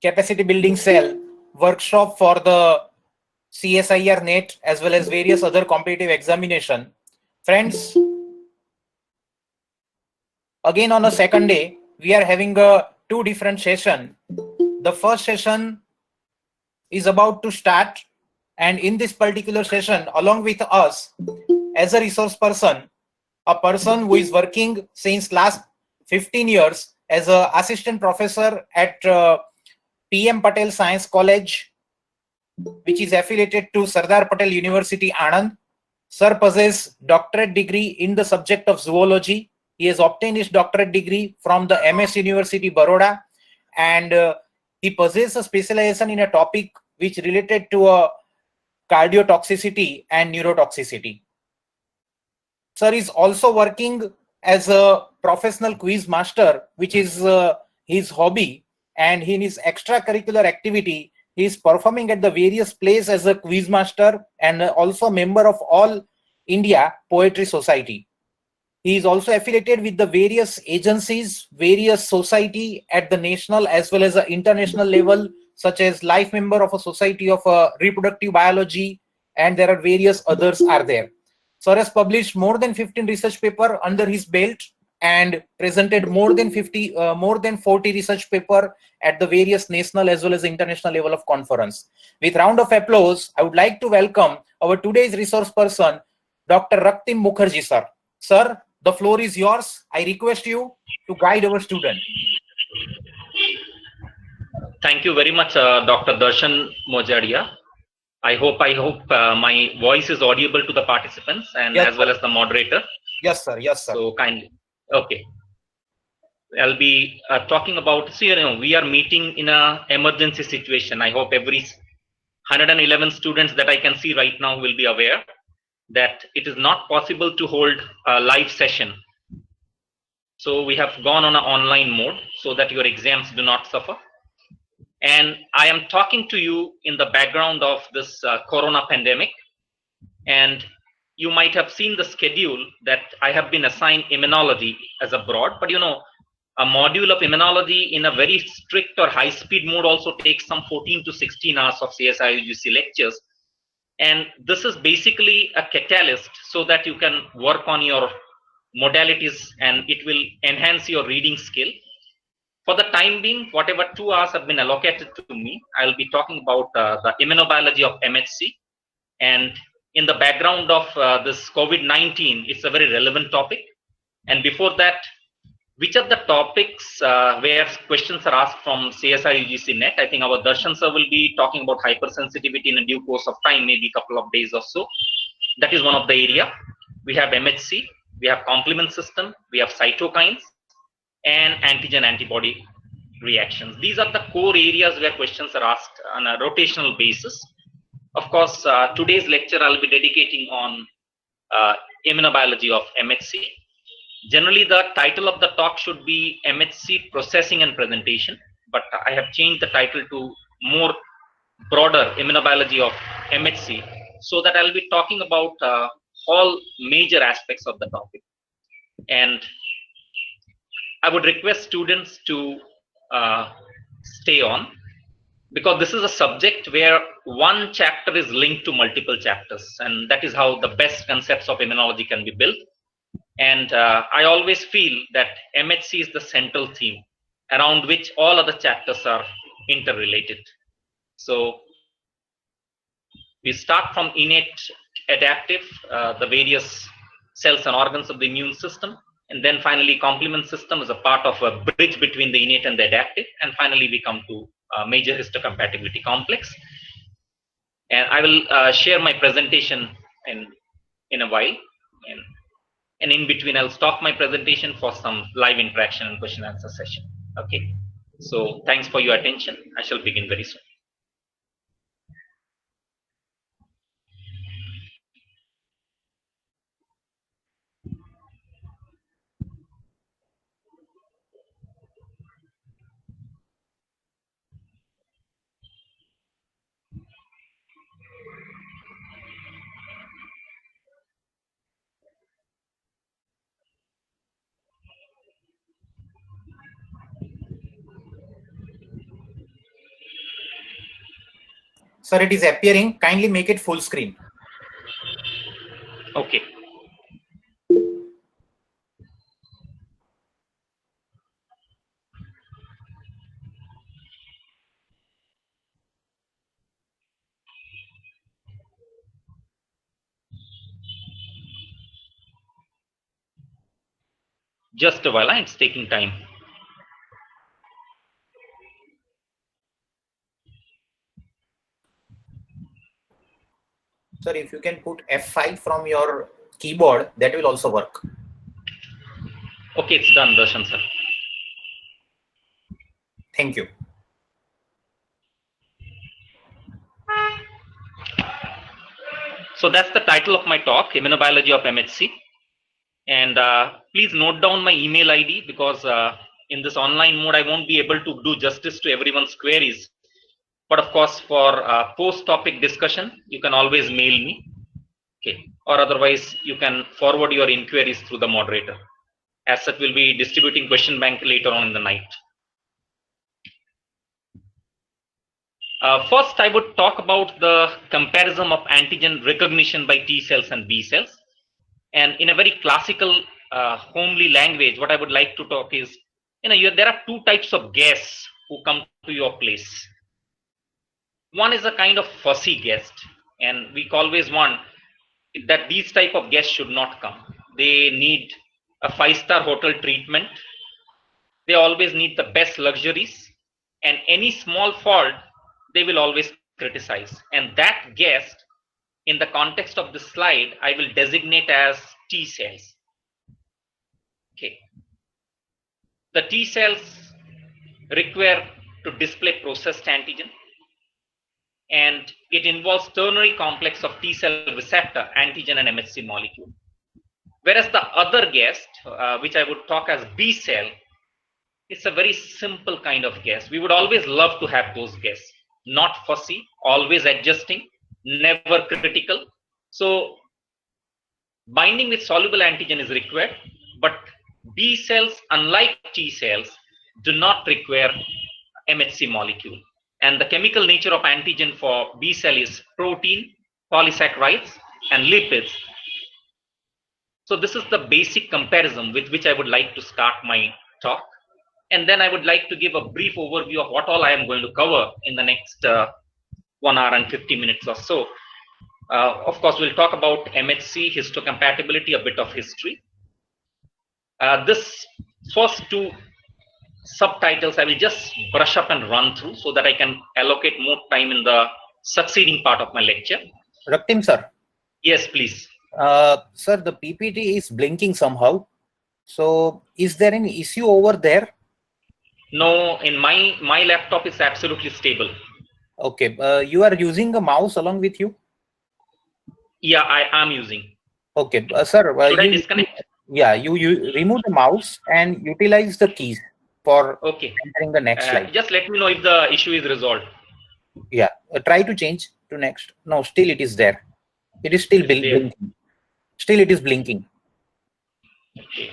capacity building cell workshop for the CSIR NET as well as various other competitive examination. Friends, again on a second day, we are having two different session. The first session is about to start, and in this particular session, along with us, as a resource person, a person who is working since last 15 years as an assistant professor at PM Patel Science College, which is affiliated to Sardar Patel University, Anand. Sir possesses doctorate degree in the subject of zoology. He has obtained his doctorate degree from the MS University, Baroda, and he possesses a specialization in a topic which related to cardiotoxicity and neurotoxicity. Sir is also working as a professional quiz master, which is his hobby, and in his extracurricular activity, he is performing at the various places as a quiz master and also member of All India Poetry Society. He is also affiliated with the various agencies, various society at the national as well as the international level, such as life member of a society of reproductive biology, and there are various others are there. Sir has published more than 15 research paper under his belt and presented more than 40 research paper at the various national as well as international level of conference. With round of applause, I would like to welcome our today's resource person, Dr. Raktim Mukherjee, sir. Sir, the floor is yours. I request you to guide our student. Thank you very much, Dr. Darshan Mojadia. I hope my voice is audible to the participants and yes, as well as the moderator. Yes, sir. Yes, sir. So kindly. Okay. I'll be talking about, we are meeting in an emergency situation. I hope every 111 students that I can see right now will be aware that it is not possible to hold a live session. So we have gone on an online mode so that your exams do not suffer. And I am talking to you in the background of this corona pandemic. And you might have seen the schedule that I have been assigned immunology as a broad, but a module of immunology in a very strict or high speed mode also takes some 14 to 16 hours of CSIR-UGC lectures. And this is basically a catalyst so that you can work on your modalities and it will enhance your reading skill. For the time being, whatever 2 hours have been allocated to me, I'll be talking about the immunobiology of MHC. And in the background of this COVID-19, it's a very relevant topic. And before that, which are the topics where questions are asked from CSIR-UGC NET? I think our Darshan sir will be talking about hypersensitivity in a due course of time, maybe a couple of days or so. That is one of the area. We have MHC, we have complement system, we have cytokines, and antigen-antibody reactions. These are the core areas where questions are asked on a rotational basis. Of course, today's lecture I'll be dedicating on immunobiology of MHC. Generally, the title of the talk should be MHC processing and presentation, but I have changed the title to more broader immunobiology of MHC so that I'll be talking about all major aspects of the topic. And I would request students to stay on, because this is a subject where one chapter is linked to multiple chapters, and that is how the best concepts of immunology can be built. And I always feel that MHC is the central theme around which all other chapters are interrelated. So we start from innate, adaptive, the various cells and organs of the immune system, and then finally complement system is a part of a bridge between the innate and the adaptive, and finally we come to major histocompatibility complex. And I will share my presentation in a while, and in between I'll stop my presentation for some live interaction and question answer session. Okay, so thanks for your attention. I shall begin very soon. Sir, it is appearing. Kindly make it full screen. Okay. Just a while, it's taking time. Sir, if you can put F5 from your keyboard, that will also work. Okay, it's done, Darshan sir. Thank you. So that's the title of my talk, Immunobiology of MHC. And please note down my email ID, because in this online mode, I won't be able to do justice to everyone's queries. But of course, for post-topic discussion, you can always mail me. Okay. Or otherwise, you can forward your inquiries through the moderator. As such, we'll be distributing question bank later on in the night. First, I would talk about the comparison of antigen recognition by T cells and B cells. And in a very classical, homely language, what I would like to talk is, there are two types of guests who come to your place. One is a kind of fussy guest, and we always want that these type of guests should not come. They need a 5-star hotel treatment. They always need the best luxuries, and any small fault they will always criticize. And that guest, in the context of this slide, I will designate as T cells. Okay. The T cells require to display processed antigen, and it involves ternary complex of T cell receptor, antigen, and MHC molecule. Whereas the other guest, which I would talk as B cell, it's a very simple kind of guest. We would always love to have those guests, not fussy, always adjusting, never critical. So binding with soluble antigen is required, but B cells, unlike T cells, do not require MHC molecule. And the chemical nature of antigen for B cell is protein, polysaccharides, and lipids. So this is the basic comparison with which I would like to start my talk. And then I would like to give a brief overview of what all I am going to cover in the next 1 hour and 50 minutes or so. Of course, we'll talk about MHC, histocompatibility, a bit of history. This first two subtitles I will just brush up and run through so that I can allocate more time in the succeeding part of my lecture. Raktim sir. Yes, please. Sir, the PPT is blinking somehow. So is there any issue over there? No, in my laptop is absolutely stable. Okay. You are using a mouse along with you? Yeah, I am using. Okay. Sir, should I disconnect? Yeah, you remove the mouse and utilize the keys for entering the next slide. Just let me know if the issue is resolved. Yeah, try to change to next. No, still it is there. It is still blinking. Still it is blinking. Okay.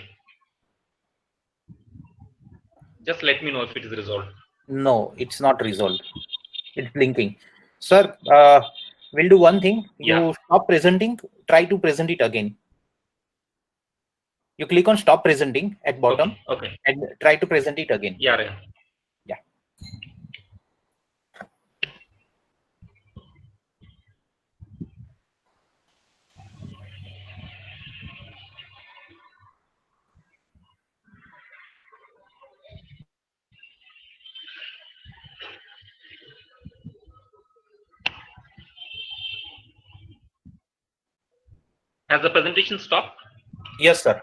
Just let me know if it is resolved. No, it's not resolved. It's blinking. Sir, we'll do one thing. You stop presenting, try to present it again. You click on stop presenting at bottom. Okay. And try to present it again. Yeah. Yeah. Has the presentation stopped? Yes, sir.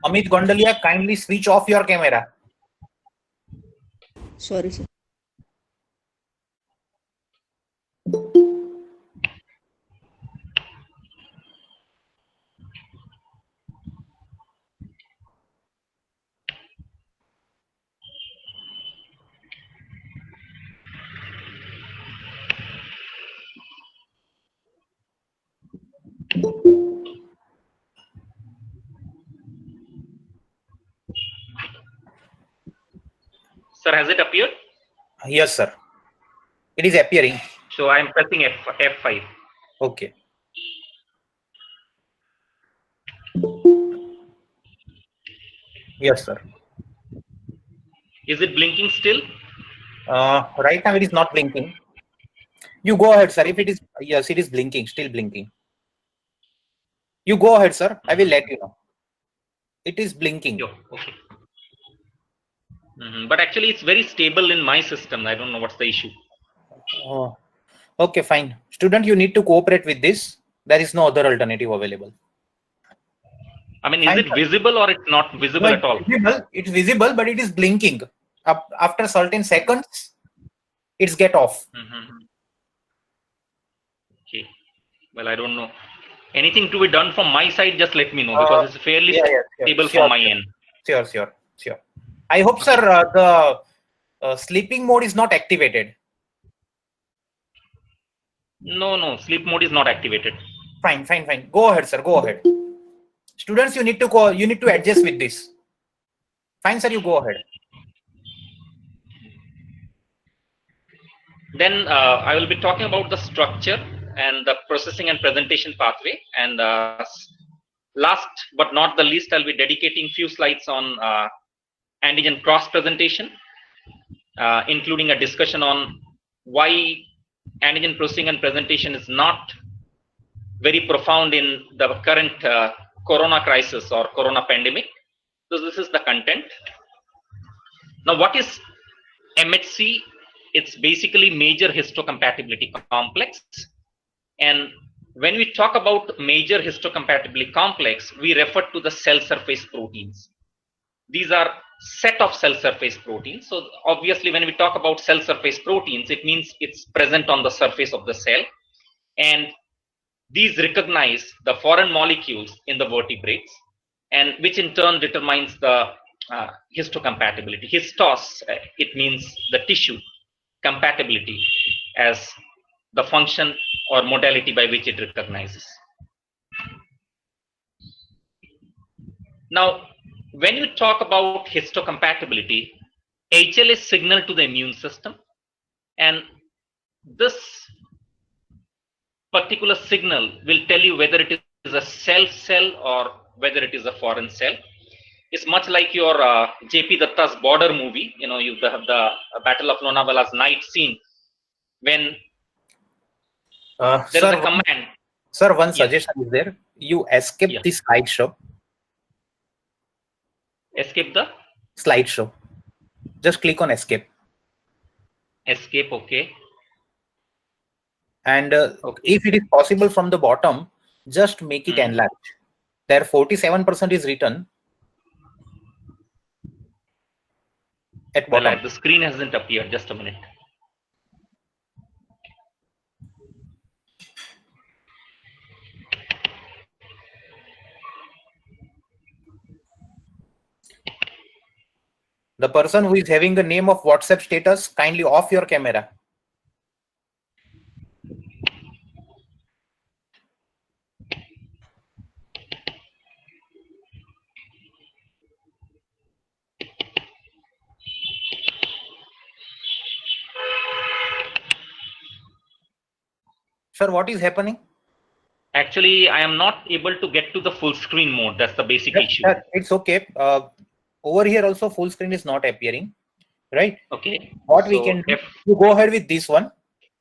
Amit Gondalia, kindly switch off your camera. Sorry, sir. Sir, has it appeared? Yes, sir. It is appearing. So I am pressing F5. Okay. Yes, sir. Is it blinking still? Right now it is not blinking. You go ahead, sir. If it is, yes, it is blinking, still blinking. You go ahead, sir. I will let you know. It is blinking. Okay. But actually, it's very stable in my system. I don't know what's the issue. Oh, okay, fine. Student, you need to cooperate with this. There is no other alternative available. I mean, is it visible or it's not visible at all? It's visible, but it is blinking. After certain seconds, it's get off. Okay. Well, I don't know. Anything to be done from my side, just let me know, because it's fairly stable from my end. Sure. I hope, sir, the sleeping mode is not activated. No, sleep mode is not activated. Fine. Go ahead, sir. Go ahead. Students, you need to adjust with this. Fine, sir. You go ahead. Then I will be talking about the structure and the processing and presentation pathway. And last but not the least, I'll be dedicating few slides on antigen cross presentation, including a discussion on why antigen processing and presentation is not very profound in the current corona crisis or corona pandemic. So this is the content. Now, what is MHC? It's basically major histocompatibility complex. And when we talk about major histocompatibility complex, we refer to the cell surface proteins. These are set of cell surface proteins. So obviously, when we talk about cell surface proteins, it means it's present on the surface of the cell. And these recognize the foreign molecules in the vertebrates, and which in turn determines the histocompatibility. Histos, it means the tissue, compatibility as the function or modality by which it recognizes. Now, when you talk about histocompatibility, HL is signal to the immune system, and this particular signal will tell you whether it is a self cell or whether it is a foreign cell. It's much like your J.P. Datta's Border movie. You know, you have the Battle of Lonavala's night scene when there is a command. Sir, one suggestion is there. You escape the slideshow. Escape the slideshow. Just click on escape. Escape, okay. And if it is possible from the bottom, just make it enlarge. There 47% is written at bottom. Well, the screen hasn't appeared. Just a minute. The person who is having the name of WhatsApp status, kindly off your camera. Sir, what is happening? Actually, I am not able to get to the full screen mode. That's the basic issue. It's okay. Over here also full screen is not appearing, right? Okay. What we can do, you go ahead with this one.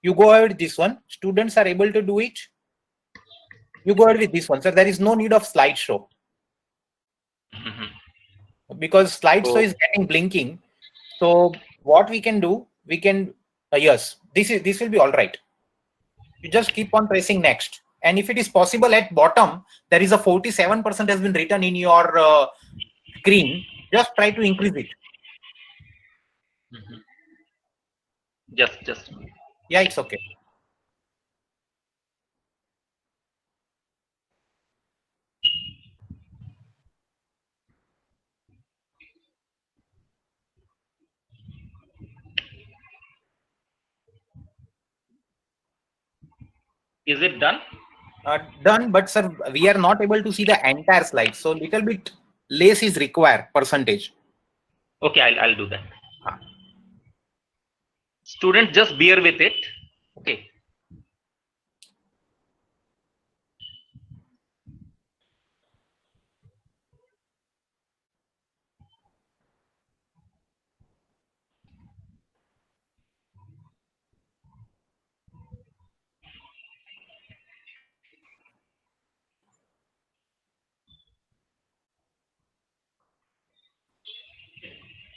You go ahead with this one. Students are able to do it. You go ahead with this one, sir. There is no need of slideshow. Because slideshow is getting blinking. So what we can do, we can, yes, this will be all right. You just keep on pressing next. And if it is possible at bottom, there is a 47% has been written in your screen. Just try to increase it. Just. Yeah, it's okay. Is it done? Done, but sir, we are not able to see the entire slide. So little bit less is required, percentage. Okay, I'll do that. Students, just bear with it. Okay.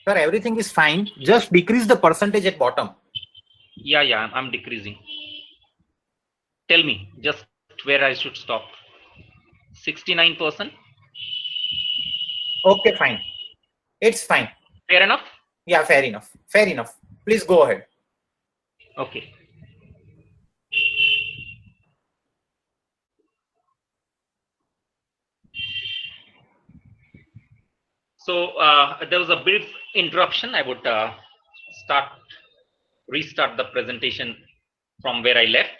Sir, everything is fine. Just decrease the percentage at bottom. Yeah, I'm decreasing. Tell me just where I should stop. 69%. Okay, fine. It's fine. Fair enough. Yeah, fair enough. Fair enough. Please go ahead. Okay. So there was a brief interruption. I would restart the presentation from where I left.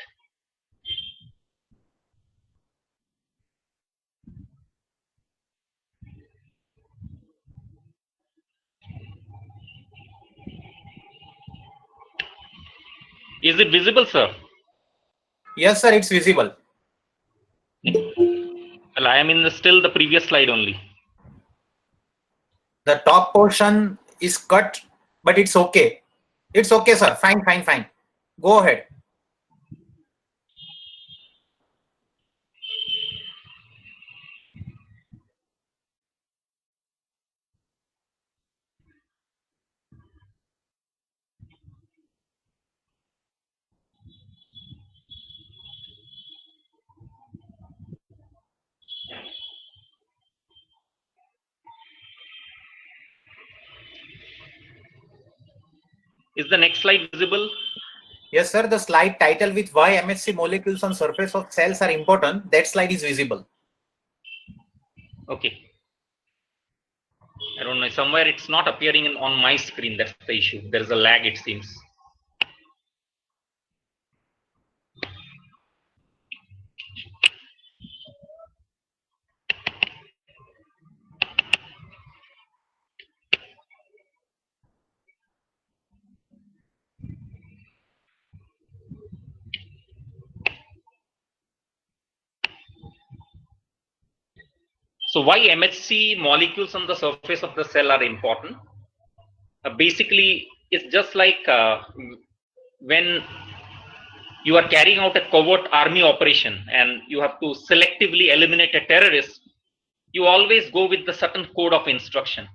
Is it visible, sir? Yes, sir, it's visible. Well, I am in still the previous slide only. The top portion is cut, but it's okay. It's okay, sir. Fine, fine, fine. Go ahead. Is the next slide visible? Yes, sir. The slide title with why MHC molecules on surface of cells are important. That slide is visible. Okay. I don't know. Somewhere it's not appearing on my screen. That's the issue. There is a lag, it seems. So why MHC molecules on the surface of the cell are important? Basically, it's just like when you are carrying out a covert army operation and you have to selectively eliminate a terrorist, you always go with the certain code of instruction.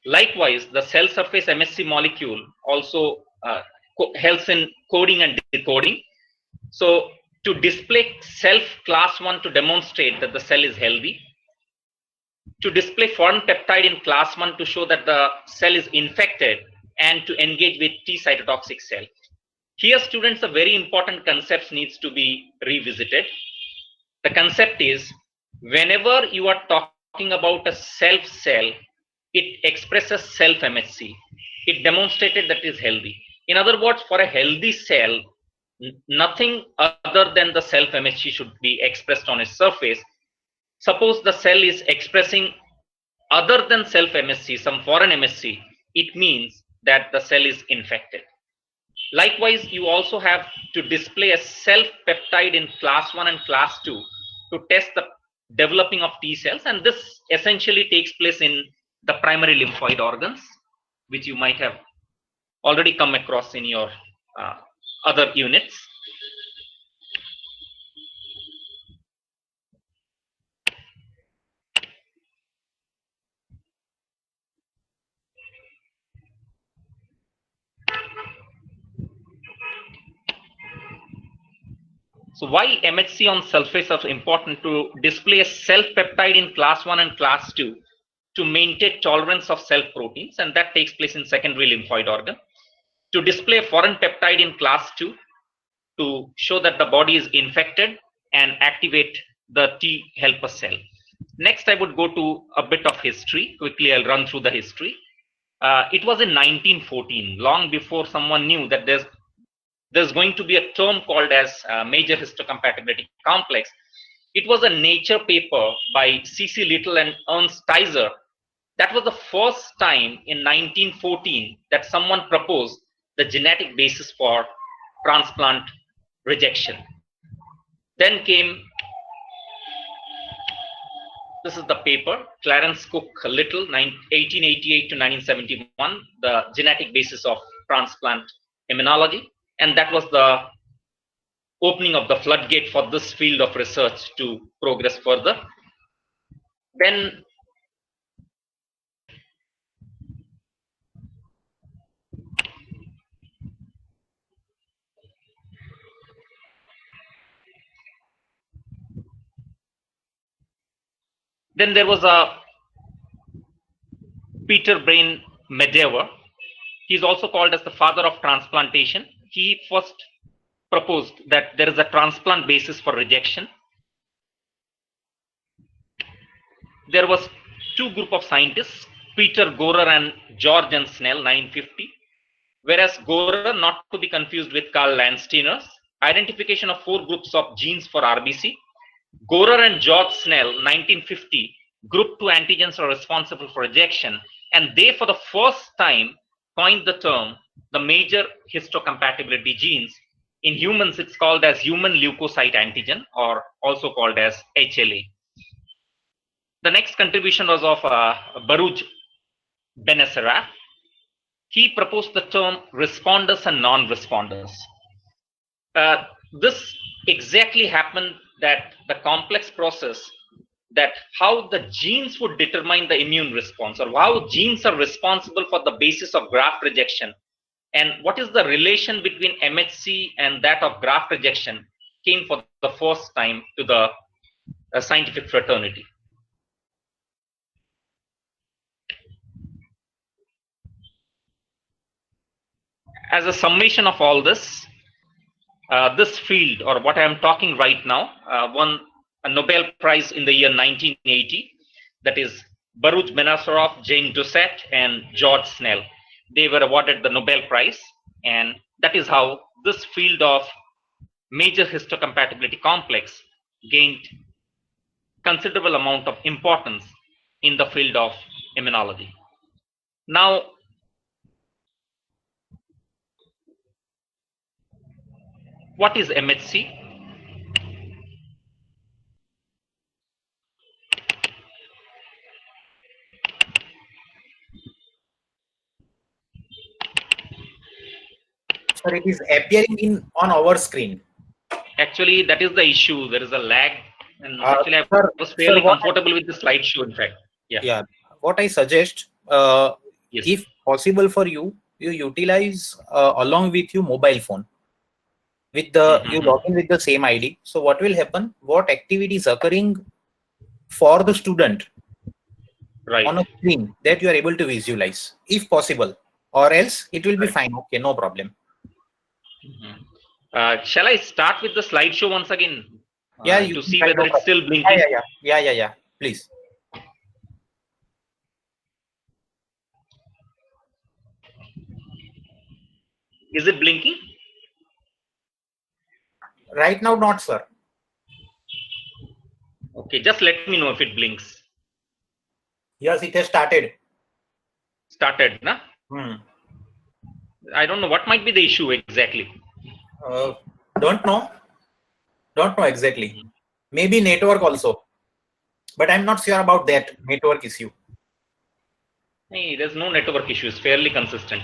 Likewise, the cell surface MHC molecule also helps in coding and decoding. So to display self class 1 to demonstrate that the cell is healthy, to display foreign peptide in class 1 to show that the cell is infected, and to engage with T cytotoxic cell. Here, students, a very important concept needs to be revisited. The concept is, whenever you are talking about a self cell, it expresses self MHC. It demonstrated that it is healthy. In other words, for a healthy cell, nothing other than the self MHC should be expressed on its surface. Suppose the cell is expressing other than self MHC, some foreign MHC, it means that the cell is infected. Likewise, you also have to display a self peptide in class 1 and class 2 to test the developing of T cells, and this essentially takes place in the primary lymphoid organs, which you might have already come across in your other units. So why MHC on surface is important? To display a self peptide in class 1 and class 2 to maintain tolerance of self proteins, and that takes place in secondary lymphoid organ. To display a foreign peptide in class 2 to show that the body is infected and activate the T helper cell. Next, I would go to a bit of history. Quickly, I'll run through the history. It was in 1914, long before someone knew that there's going to be a term called as major histocompatibility complex. It was a Nature paper by C.C. Little and Ernst Teiser. That was the first time in 1914 that someone proposed the genetic basis for transplant rejection. Then came, this is the paper, Clarence Cook Little, 1888 to 1971, the genetic basis of transplant immunology. And that was the opening of the floodgate for this field of research to progress further. Then there was a Peter Brain Medewer. He's also called as the father of transplantation. He first proposed that there is a transplant basis for rejection. There was two group of scientists, Peter Gorer and George N. Snell, 1950. Whereas Gorer, not to be confused with Karl Landsteiner's identification of 4 groups of genes for RBC. Gorer and George Snell, 1950, group 2 antigens are responsible for rejection, and they for the first time coined the term the major histocompatibility genes. In humans, it's called as human leukocyte antigen, or also called as HLA. The next contribution was of Baruch Benacerraf. He proposed the term responders and non-responders. This exactly happened, that the complex process, that how the genes would determine the immune response, or how genes are responsible for the basis of graft rejection, and what is the relation between MHC and that of graft rejection, came for the first time to the scientific fraternity. As a summation of all this, this field, or what I am talking right now, won a Nobel Prize in the year 1980. That is Baruch Benacerraf, Jane Doucette, and George Snell. They were awarded the Nobel Prize, and that is how this field of major histocompatibility complex gained considerable amount of importance in the field of immunology. Now, what is MHC? Sir, it is appearing on our screen. Actually, that is the issue. There is a lag, and actually, I was fairly comfortable with the slideshow. In fact, yeah. What I suggest, yes, if possible for you, you utilize along with your mobile phone. With the you log in with the same ID. So what will happen? What activity is occurring for the student right on a screen, that you are able to visualize, if possible, or else it will be fine. Okay, no problem. Shall I start with the slideshow once again? Yeah, to see whether it's still blinking. Yeah. Please. Is it blinking? Right now, not, sir. Okay, just let me know if it blinks. Yes, it has started. Started, na? I don't know what might be the issue exactly. Don't know exactly. Maybe network also, but I'm not sure about that network issue. Hey, there's no network issue. It's fairly consistent.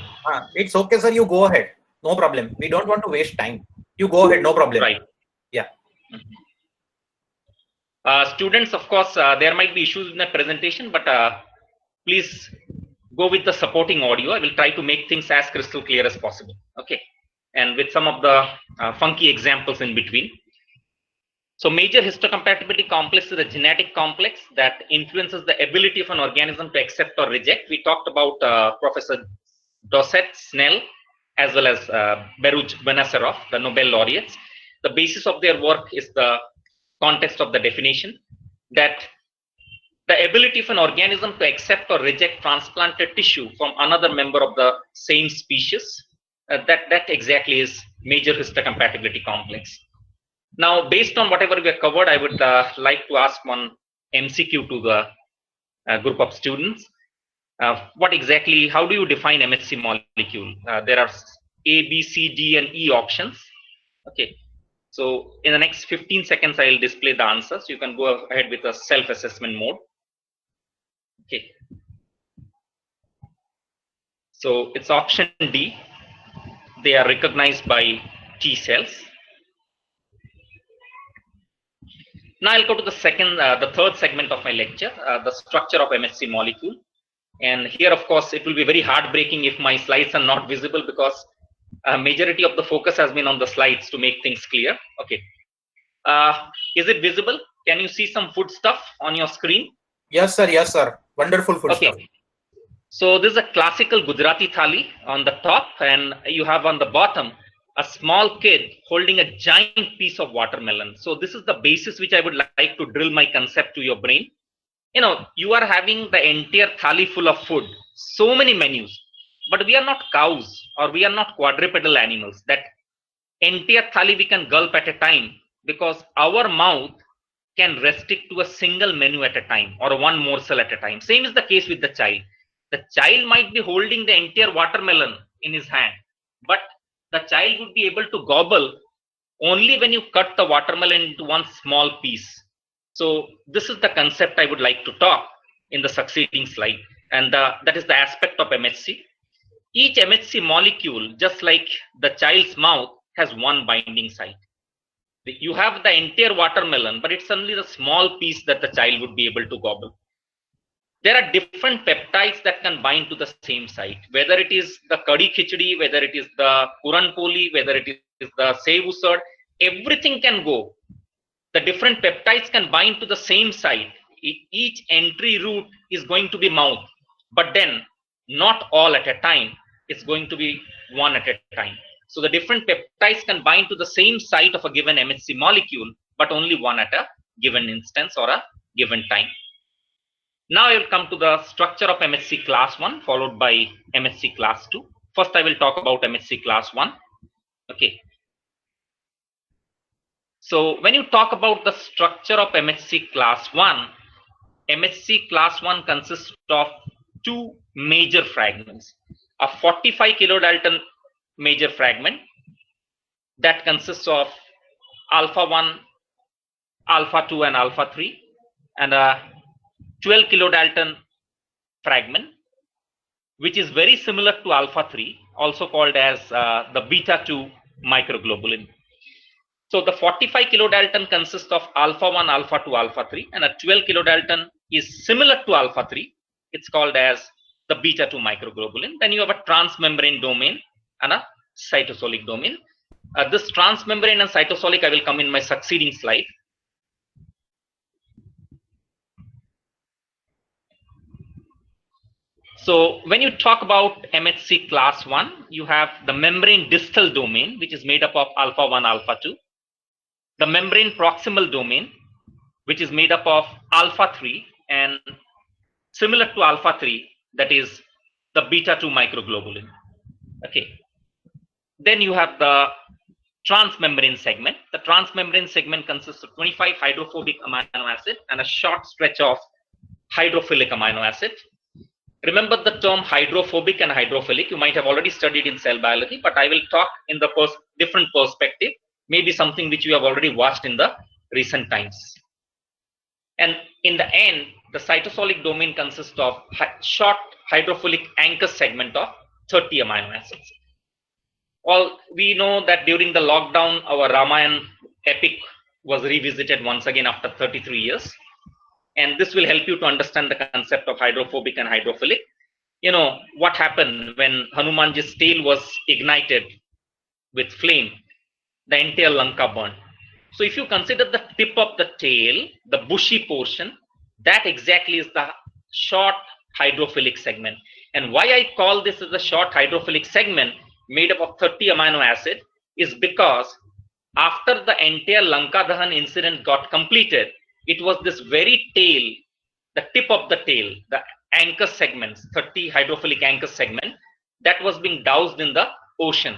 It's okay, sir. You go ahead. No problem. We don't want to waste time. You go ahead. No problem. Right. Yeah. Students, of course, there might be issues in the presentation, but please go with the supporting audio. I will try to make things as crystal clear as possible. Okay. And with some of the funky examples in between. So major histocompatibility complex is a genetic complex that influences the ability of an organism to accept or reject. We talked about Professor Doucette, Snell, as well as Baruch Benacerraf, the Nobel laureates. The basis of their work is the context of the definition, that the ability of an organism to accept or reject transplanted tissue from another member of the same species, that exactly is major histocompatibility complex. Now, based on whatever we have covered, I would like to ask one MCQ to the group of students. What exactly, how do you define MHC molecule? There are A, B, C, D, and E options. Okay. So in the next 15 seconds, I will display the answers. You can go ahead with a self-assessment mode. Okay. So it's option D. They are recognized by T cells. Now I'll go to the third segment of my lecture, the structure of MHC molecule. And here, of course, it will be very heartbreaking if my slides are not visible, because majority of the focus has been on the slides to make things clear. Okay. Is it visible? Can you see some food stuff on your screen? Yes, sir. Yes, sir. Wonderful food Okay. stuff. So this is a classical Gujarati thali on the top, and you have on the bottom a small kid holding a giant piece of watermelon. So this is the basis which I would like to drill my concept to your brain. You know, you are having the entire thali full of food, so many menus, but we are not cows or we are not quadrupedal animals that entire thali we can gulp at a time, because our mouth can restrict to a single menu at a time or one morsel at a time. Same is the case with the child. The child might be holding the entire watermelon in his hand, but the child would be able to gobble only when you cut the watermelon into one small piece. So this is the concept I would like to talk in the succeeding slide, and that is the aspect of MHC. Each MHC molecule, just like the child's mouth, has one binding site. You have the entire watermelon, but it's only the small piece that the child would be able to gobble. There are different peptides that can bind to the same site, whether it is the Kadi Khichdi, whether it is the Puran Poli, whether it is the Sev Usad, everything can go. The different peptides can bind to the same site. Each entry route is going to be mouth, but then not all at a time. It's going to be one at a time. So the different peptides can bind to the same site of a given MHC molecule, but only one at a given instance or a given time. Now I will come to the structure of MHC class 1 followed by MHC class 2. First I will talk about MHC class 1. Okay. So when you talk about the structure of MHC class 1 consists of two major fragments. A 45 kilodalton major fragment that consists of alpha 1, alpha 2 and alpha 3, and a 12 kilodalton fragment which is very similar to alpha 3, also called as the beta 2 microglobulin. So the 45 kilodalton consists of alpha 1, alpha 2, alpha 3, and a 12 kilodalton is similar to alpha 3. It's called as the beta 2 microglobulin. Then you have a transmembrane domain and a cytosolic domain. This transmembrane and cytosolic I will come in my succeeding slide. So when you talk about MHC class 1, you have the membrane distal domain, which is made up of alpha 1, alpha 2. The membrane proximal domain, which is made up of alpha 3, and similar to alpha 3, that is the beta 2 microglobulin. Okay. Then you have the transmembrane segment. The transmembrane segment consists of 25 hydrophobic amino acid and a short stretch of hydrophilic amino acid. Remember the term hydrophobic and hydrophilic. You might have already studied in cell biology, but I will talk in the different perspective, maybe something which you have already watched in the recent times. And in the end, the cytosolic domain consists of short hydrophilic anchor segment of 30 amino acids. Well, we know that during the lockdown, our Ramayana epic was revisited once again after 33 years. And this will help you to understand the concept of hydrophobic and hydrophilic. You know, what happened when Hanumanji's tail was ignited with flame, the entire Lanka burned. So if you consider the tip of the tail, the bushy portion, that exactly is the short hydrophilic segment. And why I call this as a short hydrophilic segment made up of 30 amino acid is because after the entire Lanka Dahan incident got completed, it was this very tail, the tip of the tail, the anchor segments, 30 hydrophilic anchor segment, that was being doused in the ocean.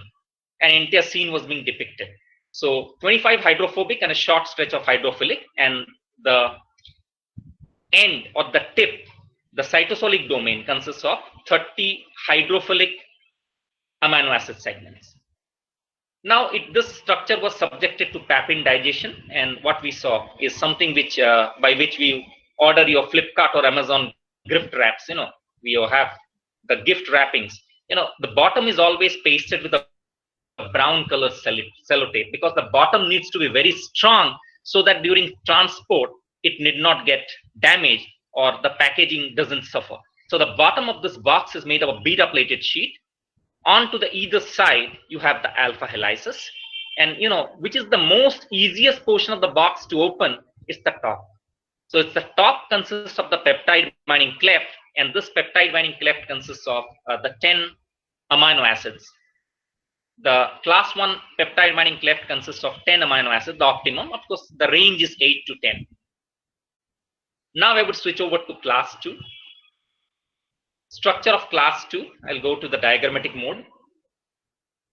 An entire scene was being depicted. So 25 hydrophobic and a short stretch of hydrophilic, and the end or the tip, the cytosolic domain, consists of 30 hydrophilic amino acid segments. Now, this structure was subjected to Papin digestion, and what we saw is something which by which we order your Flipkart or Amazon gift wraps. We have the gift wrappings. The bottom is always pasted with a brown color sellotape because the bottom needs to be very strong so that during transport it need not get damaged or the packaging doesn't suffer. So the bottom of this box is made of a beta plated sheet. On to the either side, you have the alpha helices, and which is the most easiest portion of the box to open is the top. So it's the top consists of the peptide binding cleft, and this peptide binding cleft consists of the 10 amino acids. The class 1 peptide binding cleft consists of 10 amino acids, the optimum. Of course, the range is 8 to 10. Now I would switch over to class 2. Structure of class 2, I'll go to the diagrammatic mode.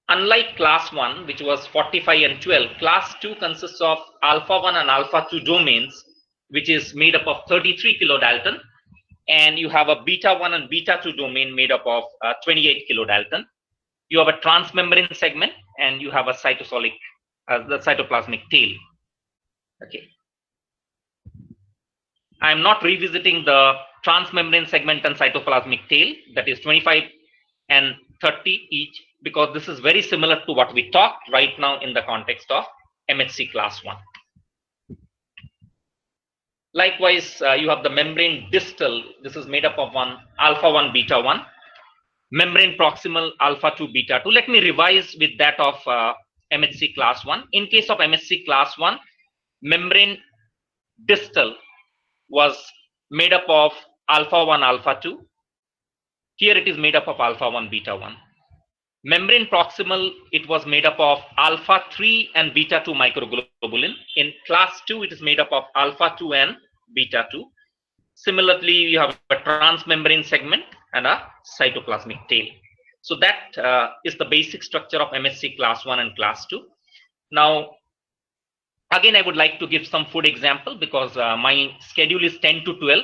Unlike class 1, which was 45 and 12, class 2 consists of alpha 1 and alpha 2 domains, which is made up of 33 kilodalton, and you have a beta 1 and beta 2 domain made up of 28 kilodalton. You have a transmembrane segment, and you have a the cytoplasmic tail. Okay. I'm not revisiting the transmembrane segment and cytoplasmic tail, that is 25 and 30 each, because this is very similar to what we talked right now in the context of MHC class 1. Likewise, you have the membrane distal. This is made up of alpha 1 beta 1, membrane proximal alpha 2 beta 2. Let me revise with that of MHC class 1. In case of MHC class 1, membrane distal was made up of alpha 1 alpha 2. Here it is made up of alpha 1 beta 1. Membrane proximal, it was made up of alpha 3 and beta 2 microglobulin. In class 2, it is made up of alpha 2 and beta 2. Similarly, you have a transmembrane segment and a cytoplasmic tail. So that is the basic structure of MHC class 1 and class 2. Now, again, I would like to give some food example because my schedule is 10 to 12.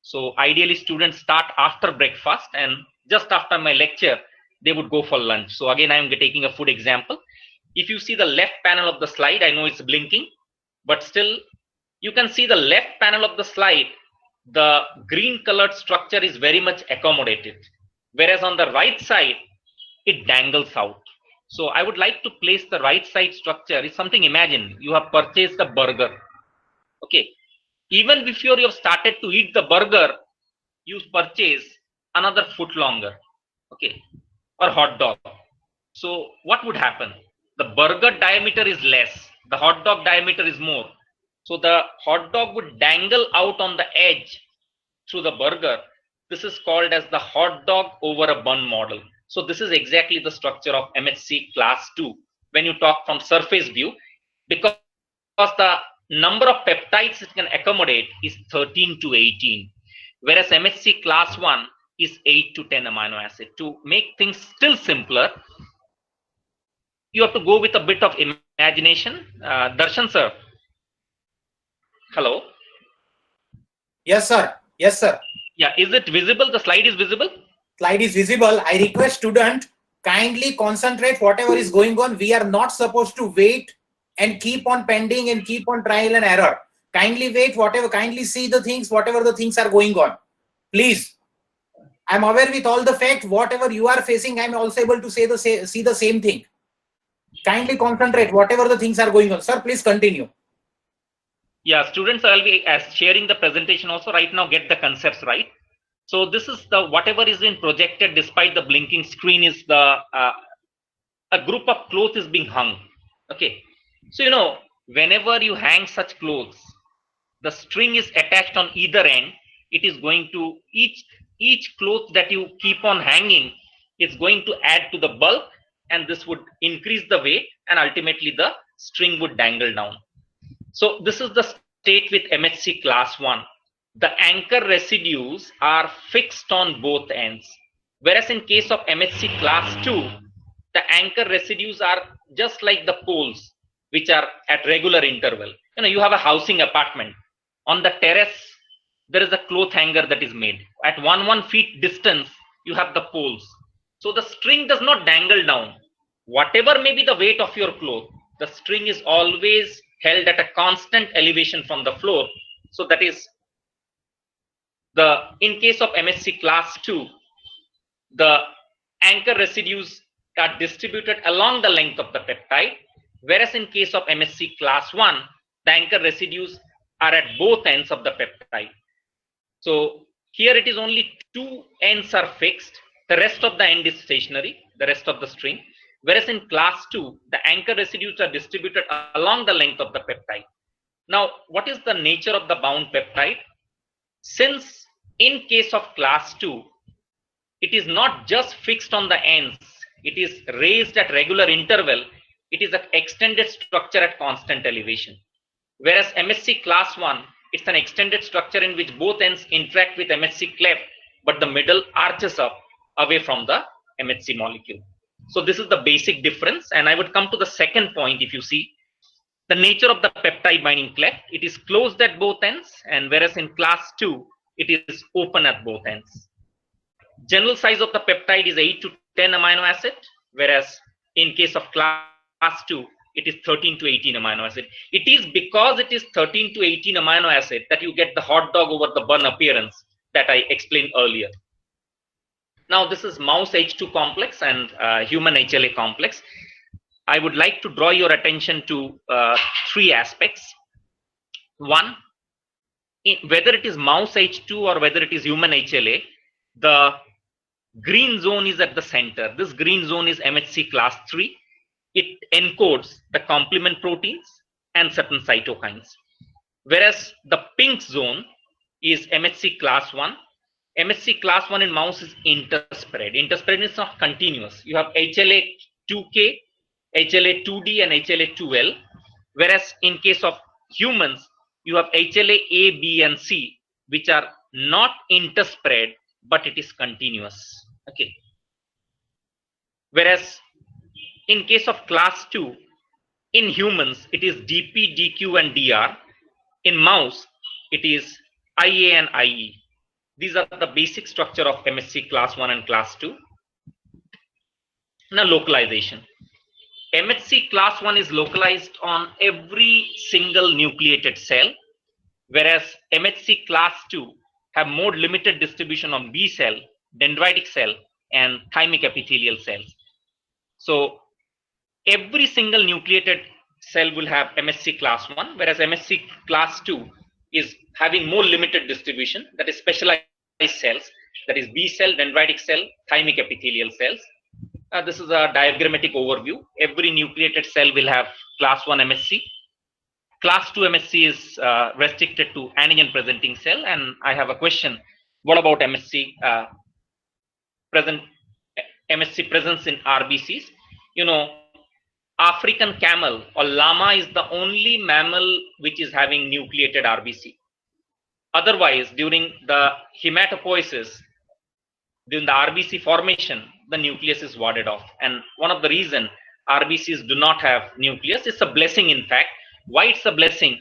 So ideally, students start after breakfast, and just after my lecture, they would go for lunch. So again, I am taking a food example. If you see the left panel of the slide, I know it's blinking, but still you can see the left panel of the slide, the green colored structure is very much accommodated. Whereas on the right side, it dangles out. So I would like to place the right side structure is something, imagine you have purchased a burger. Okay. Even before you have started to eat the burger, you purchase another foot longer. Okay. Or hot dog. So what would happen? The burger diameter is less. The hot dog diameter is more. So the hot dog would dangle out on the edge through the burger. This is called as the hot dog over a bun model. So this is exactly the structure of MHC class 2 when you talk from surface view, because the number of peptides it can accommodate is 13 to 18, whereas MHC class 1 is 8 to 10 amino acid. To make things still simpler, you have to go with a bit of imagination. Darshan sir. Hello. Yes, sir. Yes, sir. Yeah, is it visible? The slide is visible? Slide is visible. I request student kindly concentrate whatever is going on. We are not supposed to wait and keep on pending and keep on trial and error. Kindly wait, kindly see the things, whatever the things are going on. Please. I'm aware with all the facts, whatever you are facing, I'm also able to see the same thing. Kindly concentrate, whatever the things are going on. Sir, please continue. Yeah, students, I'll be sharing the presentation also right now, get the concepts right. So this is the, whatever is being projected despite the blinking screen is the, a group of clothes is being hung. Okay. So, whenever you hang such clothes, the string is attached on either end. It is going to, each cloth that you keep on hanging is going to add to the bulk, and this would increase the weight, and ultimately the string would dangle down. So this is the state with MHC class 1. The anchor residues are fixed on both ends. Whereas in case of MHC class 2, the anchor residues are just like the poles, which are at regular interval. You have a housing apartment. On the terrace, there is a cloth hanger that is made. At 1 feet distance, you have the poles. So the string does not dangle down. whatever may be the weight of your cloth, the string is always held at a constant elevation from the floor. So that is in case of MSc class 2, the anchor residues are distributed along the length of the peptide, whereas in case of MSc class 1, the anchor residues are at both ends of the peptide. So here it is only 2 ends are fixed, the rest of the end is stationary, the rest of the string, whereas in class 2, the anchor residues are distributed along the length of the peptide. Now, what is the nature of the bound peptide? Since in case of class 2, it is not just fixed on the ends, it is raised at regular interval, it is an extended structure at constant elevation. Whereas MSc class 1, it's an extended structure in which both ends interact with MSc cleft, but the middle arches up away from the MHC molecule. So this is the basic difference. And I would come to the second point. If you see the nature of the peptide binding cleft, it is closed at both ends, and whereas in class 2, it is open at both ends. General size of the peptide is 8 to 10 amino acid, whereas in case of class 2, it is 13 to 18 amino acid. It is because it is 13 to 18 amino acid that you get the hot dog over the bun appearance that I explained earlier. Now this is mouse H2 complex and human HLA complex. I would like to draw your attention to 3 aspects. One, whether it is mouse H2 or whether it is human HLA, the green zone is at the center. This green zone is MHC class 3. It encodes the complement proteins and certain cytokines. Whereas the pink zone is MHC class 1. MHC class 1 in mouse is interspread. Interspread is not continuous. You have HLA-2K, HLA-2D and HLA-2L. Whereas in case of humans, you have HLA-A, B and C, which are not interspread, but it is continuous. Okay. Whereas in case of class 2, in humans, it is DP, DQ and DR. In mouse, it is IA and IE. These are the basic structure of MHC class 1 and class 2. Now localization. MHC class 1 is localized on every single nucleated cell, whereas MHC class 2 have more limited distribution on B cell, dendritic cell and thymic epithelial cells. So every single nucleated cell will have MHC class 1, whereas MHC class 2 is having more limited distribution, that is specialized cells, that is B cell, dendritic cell, thymic epithelial cells. This is a diagrammatic overview. Every nucleated cell will have class 1 MHC. Class 2 MHC is restricted to antigen presenting cell. And I have a question. What about MHC presence in RBCs? You know, African camel or llama is the only mammal which is having nucleated RBC. Otherwise, during the hematopoiesis, during the RBC formation, the nucleus is warded off. And one of the reasons RBCs do not have nucleus, it's a blessing in fact. Why it's a blessing?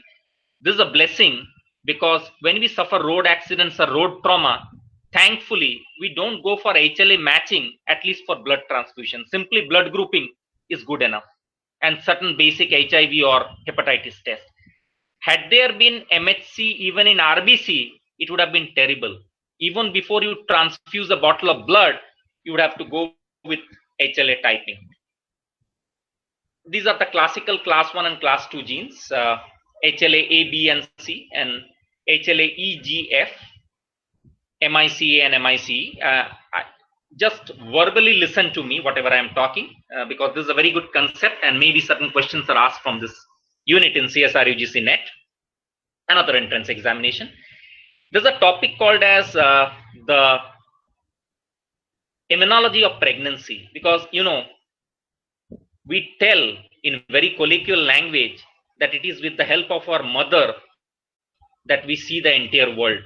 This is a blessing because when we suffer road accidents or road trauma, thankfully, we don't go for HLA matching, at least for blood transfusion. Simply blood grouping is good enough. And certain basic HIV or hepatitis test. Had there been MHC even in RBC, it would have been terrible. Even before you transfuse a bottle of blood, you would have to go with HLA typing. These are the classical class 1 and class 2 genes, HLA-A, B and C, and HLA-E, G, F, MICA and MICE. Just verbally listen to me, whatever I am talking, because this is a very good concept and maybe certain questions are asked from this unit in CSR UGC NET, another entrance examination. There's a topic called as the immunology of pregnancy, because, you know, we tell in very colloquial language that it is with the help of our mother that we see the entire world.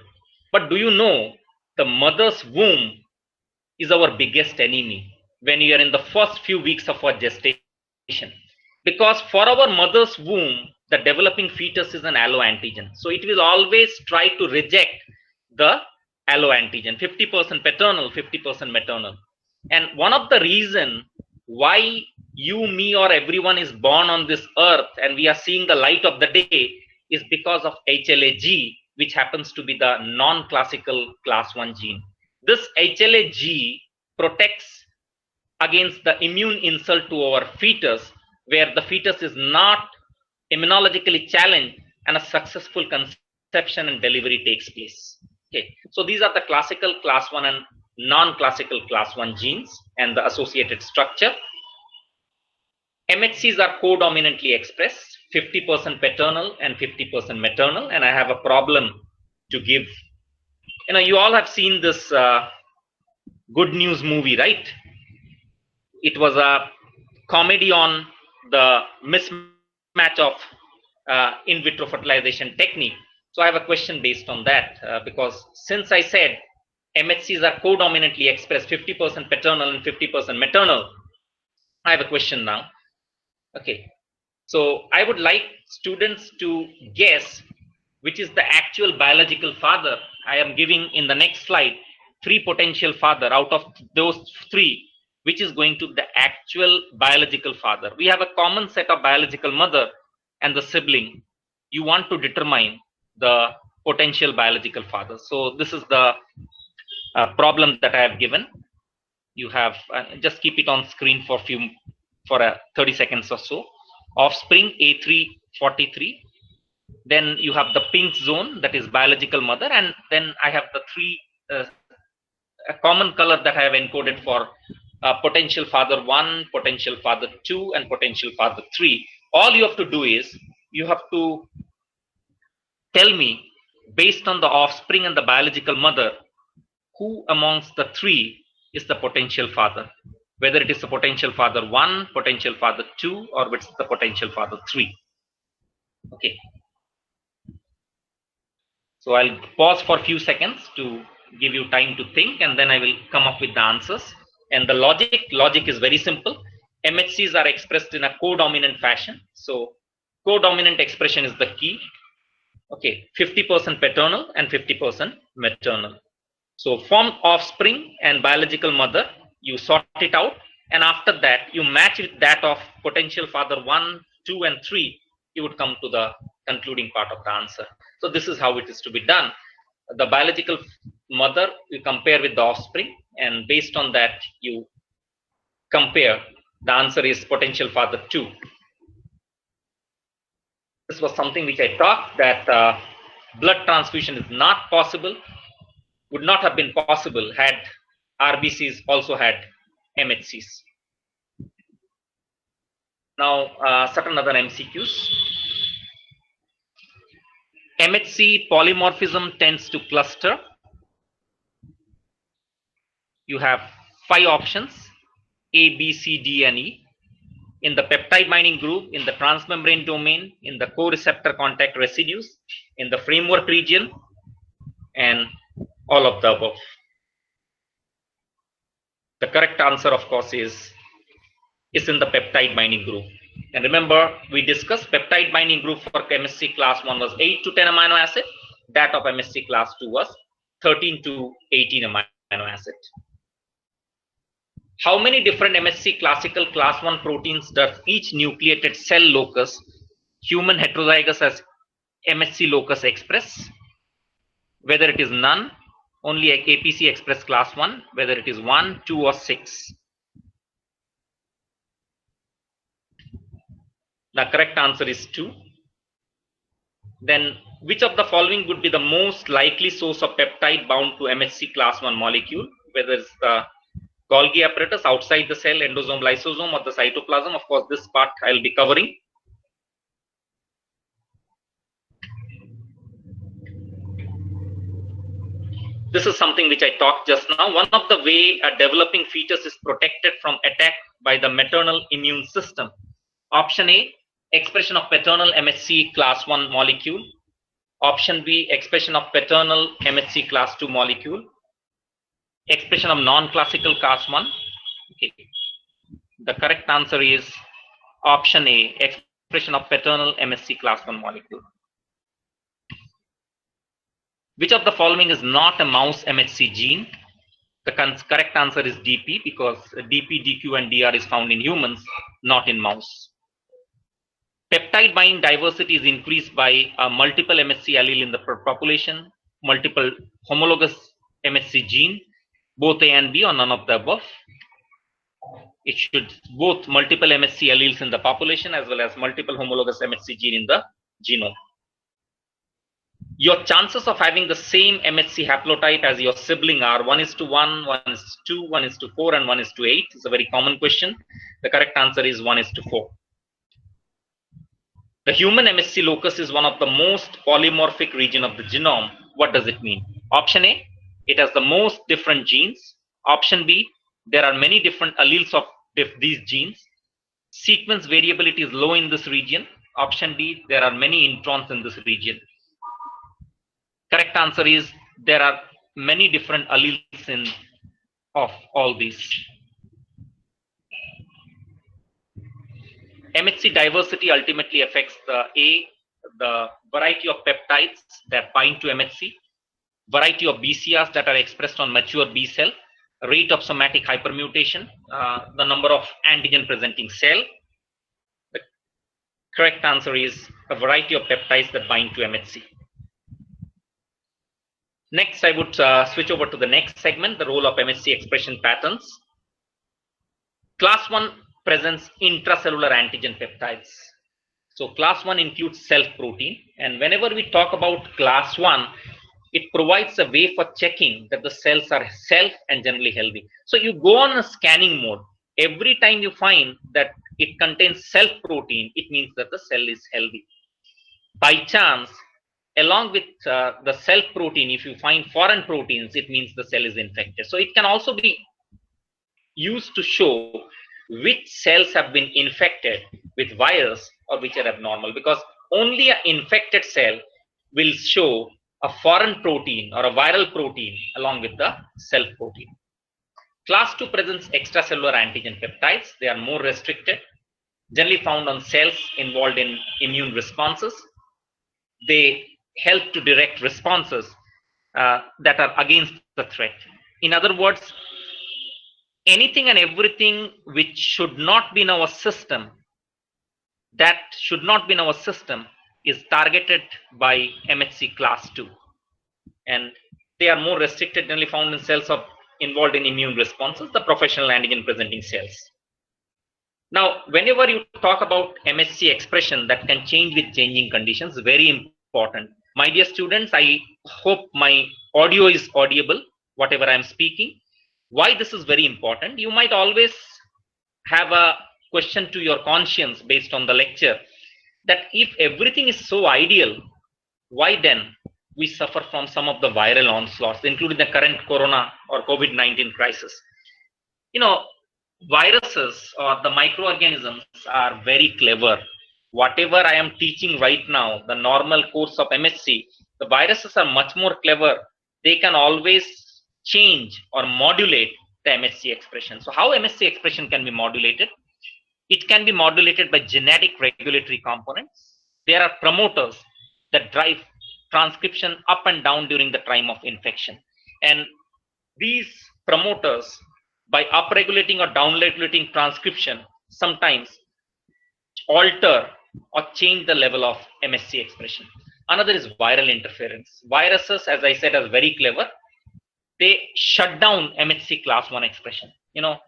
But do you know the mother's womb is our biggest enemy when you are in the first few weeks of our gestation? Because for our mother's womb, the developing fetus is an alloantigen. So it will always try to reject the alloantigen, 50% paternal, 50% maternal. And one of the reasons why you, me, or everyone is born on this earth and we are seeing the light of the day is because of HLA-G, which happens to be the non-classical class 1 gene. This HLA-G protects against the immune insult to our fetus, where the fetus is not immunologically challenged and a successful conception and delivery takes place. Okay, so these are the classical class 1 and non-classical class 1 genes and the associated structure. MHCs are codominantly expressed, 50% paternal and 50% maternal, and I have a problem to give. You know, you all have seen this Good News movie, right? It was a comedy on the mismatch of in vitro fertilization technique. So I have a question based on that, because since I said MHCs are codominantly expressed, 50% paternal and 50% maternal, I have a question now. Okay, so I would like students to guess which is the actual biological father. I am giving in the next slide 3 potential father. Out of those 3, which is going to be the actual biological father? We have a common set of biological mother and the sibling. You want to determine the potential biological father. So this is the problem that I have given. You have just keep it on screen for 30 seconds or so. Offspring A343. Then you have the pink zone, that is biological mother, and then I have the 3 a common color that I have encoded for potential father 1, potential father 2, and potential father 3. All you have to do is you have to tell me, based on the offspring and the biological mother, who amongst the 3 is the potential father, whether it is the potential father 1, potential father 2, or it's the potential father 3. Okay. So I'll pause for a few seconds to give you time to think, and then I will come up with the answers. And the logic is very simple. MHCs are expressed in a codominant fashion. So codominant expression is the key. Okay, 50% paternal and 50% maternal. So from offspring and biological mother, you sort it out, and after that you match with that of potential father 1, 2, and 3. You would come to the concluding part of the answer. So this is how it is to be done. The biological mother you compare with the offspring, and based on that you compare. The answer is potential father 2. This was something which I talked, that blood transfusion is not possible, would not have been possible had RBCs also had MHCs. Now certain other MCQs. MHC polymorphism tends to cluster. You have 5 options, A, B, C, D, and E. In the peptide binding group, in the transmembrane domain, in the co-receptor contact residues, in the framework region, and all of the above. The correct answer, of course, is in the peptide binding group. And remember, we discussed peptide binding group for MSC class 1 was 8 to 10 amino acid. That of MSC class 2 was 13 to 18 amino acid. How many different MSC classical class 1 proteins does each nucleated cell locus, human heterozygous as MSC locus, express? Whether it is none, only APC express class 1, whether it is 1, 2, or 6. The correct answer is 2. Then which of the following would be the most likely source of peptide bound to MHC class 1 molecule? Whether it's the Golgi apparatus outside the cell, endosome, lysosome, or the cytoplasm. Of course, this part I'll be covering. This is something which I talked just now. One of the way a developing fetus is protected from attack by the maternal immune system. Option A, expression of paternal MHC class 1 molecule. Option B, expression of paternal MHC class 2 molecule. Expression of non-classical class 1. Okay. The correct answer is option A, expression of paternal MHC class 1 molecule. Which of the following is not a mouse MHC gene? The correct answer is DP, because DP, DQ, and DR is found in humans, not in mouse. Peptide binding diversity is increased by multiple MHC allele in the population, multiple homologous MHC gene, both A and B, or none of the above. It should both multiple MHC alleles in the population as well as multiple homologous MHC gene in the genome. Your chances of having the same MHC haplotype as your sibling are 1:1, 1:2, 1:4, and 1:8. It's a very common question. The correct answer is 1:4. The human MHC locus is one of the most polymorphic region of the genome. What does it mean? Option A, it has the most different genes. Option B, there are many different alleles of these genes. Sequence variability is low in this region. Option D, there are many introns in this region. Correct answer is there are many different alleles of all these. MHC diversity ultimately affects the variety of peptides that bind to MHC, variety of BCRs that are expressed on mature B cell, rate of somatic hypermutation, the number of antigen presenting cell. The correct answer is a variety of peptides that bind to MHC. Next, I would switch over to the next segment, the role of MHC expression patterns. Class 1 presents intracellular antigen peptides. So class 1 includes self protein, and whenever we talk about class 1, it provides a way for checking that the cells are self and generally healthy. So you go on a scanning mode. Every time you find that it contains self protein, it means that the cell is healthy. By chance, along with the self protein, if you find foreign proteins, it means the cell is infected. So it can also be used to show which cells have been infected with virus or which are abnormal, because only an infected cell will show a foreign protein or a viral protein along with the self protein. Class 2 presents extracellular antigen peptides. They are more restricted, generally found on cells involved in immune responses. They help to direct responses that are against the threat. In other words, anything and everything which should not be in our system, is targeted by MHC class 2. And they are more restricted, generally found in cells involved in immune responses, the professional antigen presenting cells. Now, whenever you talk about MHC expression that can change with changing conditions, very important. My dear students, I hope my audio is audible, whatever I am speaking. Why this is very important? You might always have a question to your conscience based on the lecture, that if everything is so ideal, why then we suffer from some of the viral onslaughts, including the current corona or COVID-19 crisis? You know, viruses or the microorganisms are very clever. Whatever I am teaching right now, the normal course of MHC, the viruses are much more clever. They can always change or modulate the MHC expression. So how MHC expression can be modulated? It can be modulated by genetic regulatory components. There are promoters that drive transcription up and down during the time of infection. And these promoters, by upregulating or downregulating transcription, sometimes alter or change the level of MHC expression. Another is viral interference. Viruses, as I said, are very clever. They shut down MHC class 1 expression. You know,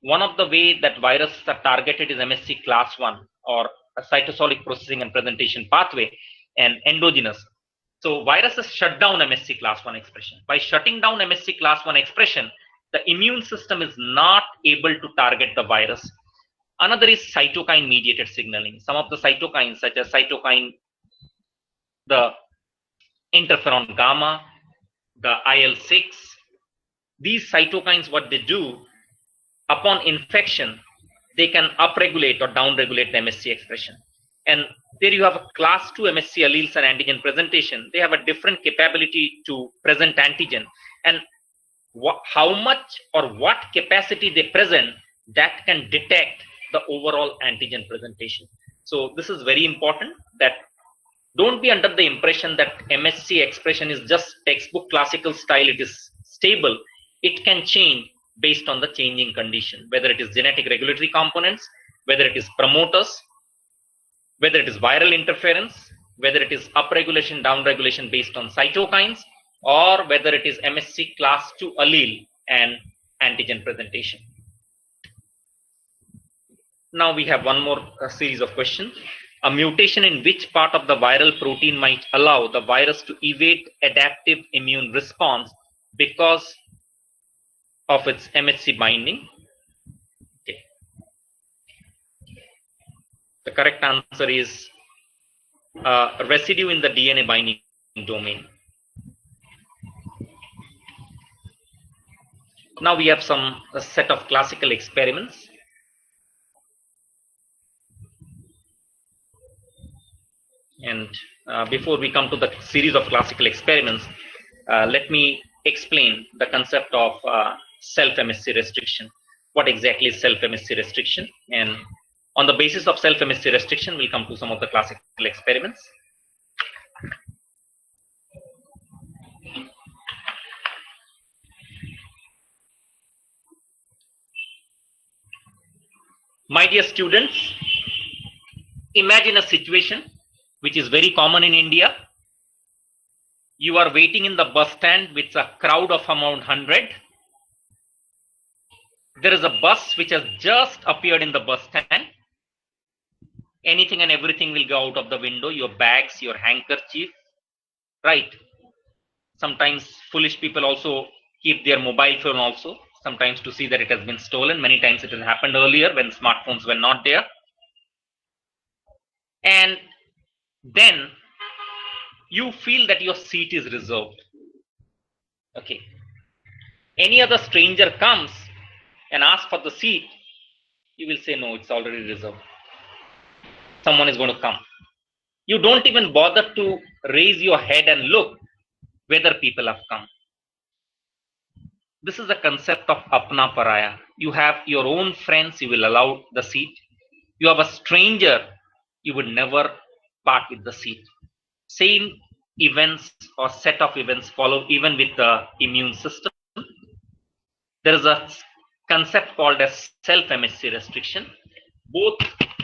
one of the way that viruses are targeted is MHC class 1, or a cytosolic processing and presentation pathway, and endogenous. So viruses shut down MHC class 1 expression. By shutting down MHC class 1 expression, the immune system is not able to target the virus. Another is cytokine mediated signaling. Some of the cytokines, such as cytokine, the interferon gamma, the IL-6, these cytokines, what they do, upon infection, they can upregulate or downregulate the MHC expression. And there you have a class 2 MHC alleles and antigen presentation. They have a different capability to present antigen. And how much or what capacity they present, that can detect the overall antigen presentation. So this is very important, that don't be under the impression that MHC expression is just textbook classical style, it is stable. it can change based on the changing condition, whether it is genetic regulatory components, whether it is promoters, whether it is viral interference, whether it is upregulation, downregulation based on cytokines, or whether it is MHC class 2 allele and antigen presentation. Now we have one more series of questions. A mutation in which part of the viral protein might allow the virus to evade adaptive immune response because of its MHC binding? Okay. The correct answer is a residue in the DNA binding domain. Now we have a set of classical experiments. And before we come to the series of classical experiments, let me explain the concept of self-MHC restriction. What exactly is self-MHC restriction? And on the basis of self-MHC restriction, we'll come to some of the classical experiments. My dear students, imagine a situation which is very common in India. You are waiting in the bus stand with a crowd of around 100. There is a bus which has just appeared in the bus stand. Anything and everything will go out of the window, your bags, your handkerchief, right? Sometimes foolish people also keep their mobile phone also, sometimes to see that it has been stolen. Many times it has happened earlier when smartphones were not there. And then you feel that your seat is reserved. Okay. Any other stranger comes and asks for the seat, you will say, no, it's already reserved. Someone is going to come. You don't even bother to raise your head and look whether people have come. This is the concept of apna paraya. You have your own friends, you will allow the seat. You have a stranger, you would never part with the seat. Same events or set of events follow even with the immune system. There is a concept called as self-MHC restriction. Both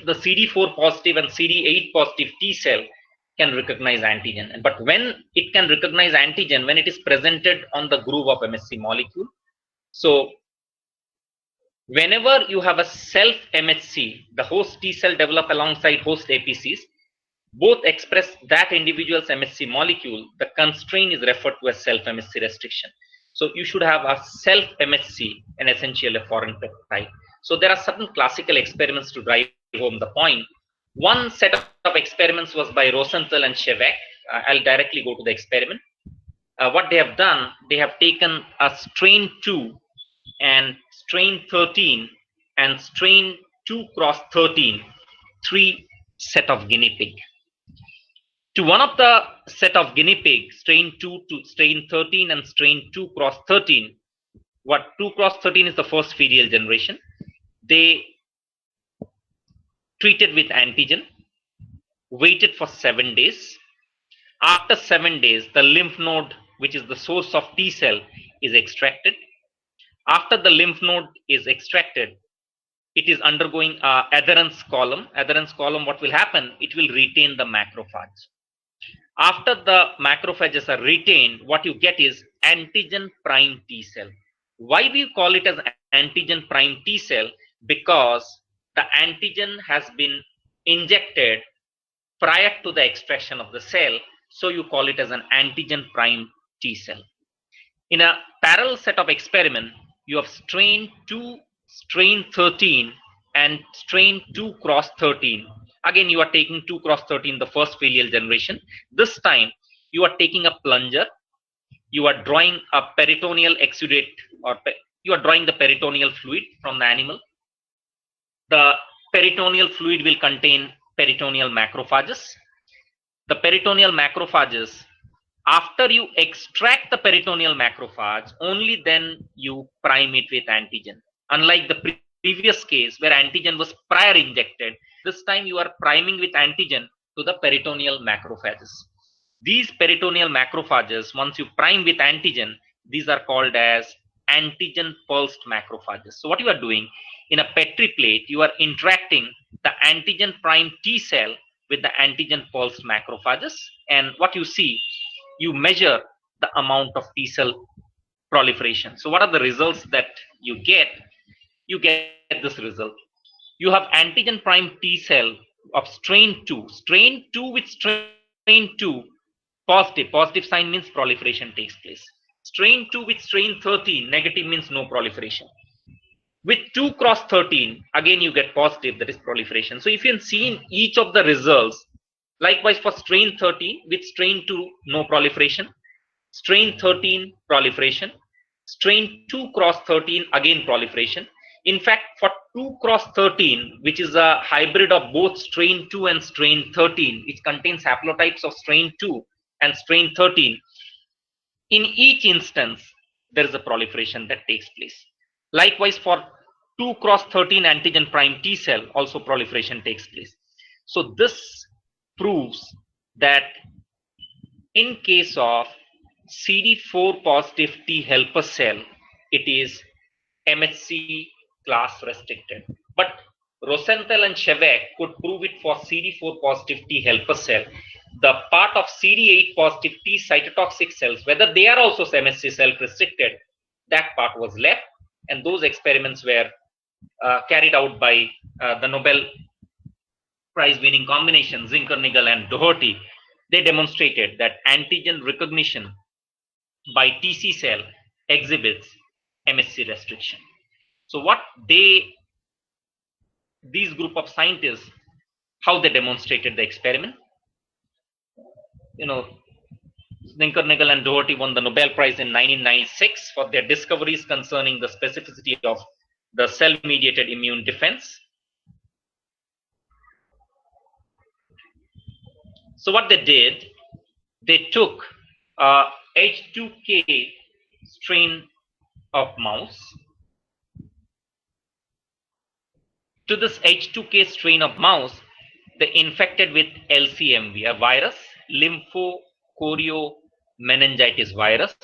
the CD4 positive and CD8 positive T cell can recognize antigen. But when it can recognize antigen, when it is presented on the groove of MHC molecule. So whenever you have a self-MHC, the host T cell develop alongside host APCs, both express that individual's MHC molecule, the constraint is referred to as self-MHC restriction. So you should have a self-MHC and essentially a foreign peptide. So there are certain classical experiments to drive home the point. One set of experiments was by Rosenthal and Shevek. I'll directly go to the experiment. What they have done, they have taken a strain 2 and strain 13 and strain 2 cross 13, 3 set of guinea pig. To one of the set of guinea pig, strain 2 to strain 13 and strain 2 cross 13, what 2 cross 13 is the first filial generation. They treated with antigen, waited for 7 days. After 7 days, the lymph node, which is the source of T cell, is extracted. After the lymph node is extracted, it is undergoing adherence column. Adherence column, what will happen? It will retain the macrophage. After the macrophages are retained, what you get is antigen prime T cell. Why we call it as antigen prime T cell? Because the antigen has been injected prior to the extraction of the cell, so you call it as an antigen prime T cell. In a parallel set of experiment, you have strain 2, strain 13 and strain 2 cross 13. Again, you are taking 2 cross 13, the first filial generation. This time, you are taking a plunger. You are drawing a peritoneal exudate, or you are drawing the peritoneal fluid from the animal. The peritoneal fluid will contain peritoneal macrophages. The peritoneal macrophages, after you extract the peritoneal macrophage, only then you prime it with antigen. Unlike the previous case where antigen was prior injected, this time you are priming with antigen to the peritoneal macrophages. These peritoneal macrophages, once you prime with antigen, these are called as antigen pulsed macrophages. So what you are doing in a Petri plate, you are interacting the antigen prime T cell with the antigen pulsed macrophages, and what you see, you measure the amount of T cell proliferation. So what are the results that you get? You get this result. You have antigen prime T cell of strain 2 with strain 2 positive sign means proliferation takes place. Strain 2 with strain 13 negative means no proliferation. With 2 cross 13 again you get positive, that is proliferation. So if you see in each of the results, likewise for strain 13 with strain 2 no proliferation, strain 13 proliferation, strain 2 cross 13 again proliferation. In fact, for 2 cross 13, which is a hybrid of both strain 2 and strain 13, it contains haplotypes of strain 2 and strain 13. In each instance, there is a proliferation that takes place. Likewise, for 2 cross 13 antigen prime T cell, also proliferation takes place. So this proves that in case of CD4 positive T helper cell, it is MHC class restricted. But Rosenthal and Shevek could prove it for CD4 positive T helper cell. The part of CD8 positive T cytotoxic cells, whether they are also MHC self restricted, that part was left, and those experiments were carried out by the Nobel Prize winning combination Zinkernagle and Doherty. They demonstrated that antigen recognition by TC cell exhibits MHC restriction. So what these group of scientists, how they demonstrated the experiment, Zinkernagle and Doherty won the Nobel Prize in 1996 for their discoveries concerning the specificity of the cell-mediated immune defense. So what they did, they took a H2K strain of mouse. To this H2K strain of mouse, they infected with LCMV, a virus, lymphochoriomeningitis virus.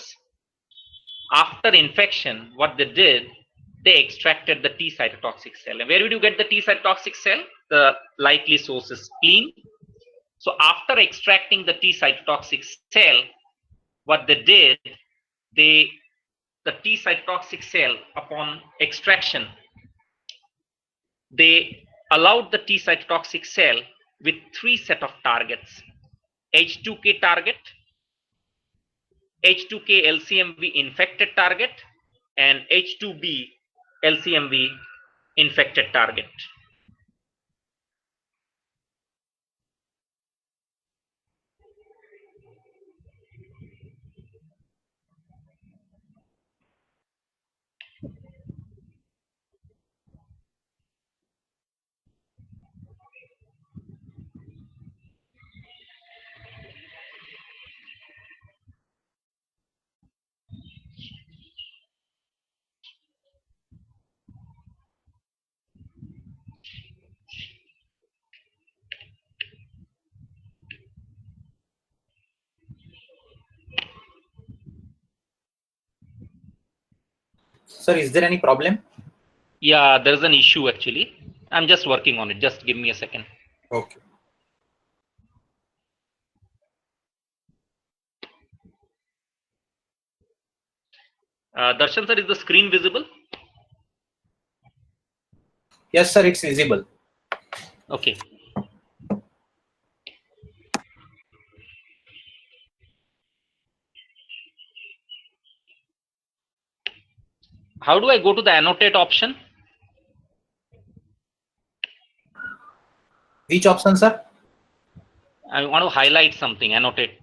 After infection, what they did, they extracted the T cytotoxic cell. And where would you get the T cytotoxic cell? The likely source is spleen. So after extracting the T cytotoxic cell, what they did, the T cytotoxic cell, upon extraction, they allowed the T cytotoxic cell with 3 set of targets: H2K target, H2K LCMV infected target, and H2B LCMV infected target. Sir, is there any problem? Yeah, there's an issue actually. I'm just working on it. Just give me a second. Okay. Darshan sir, is the screen visible? Yes, sir, it's visible. Okay. How do I go to the annotate option? Which option, sir? I want to highlight something, annotate.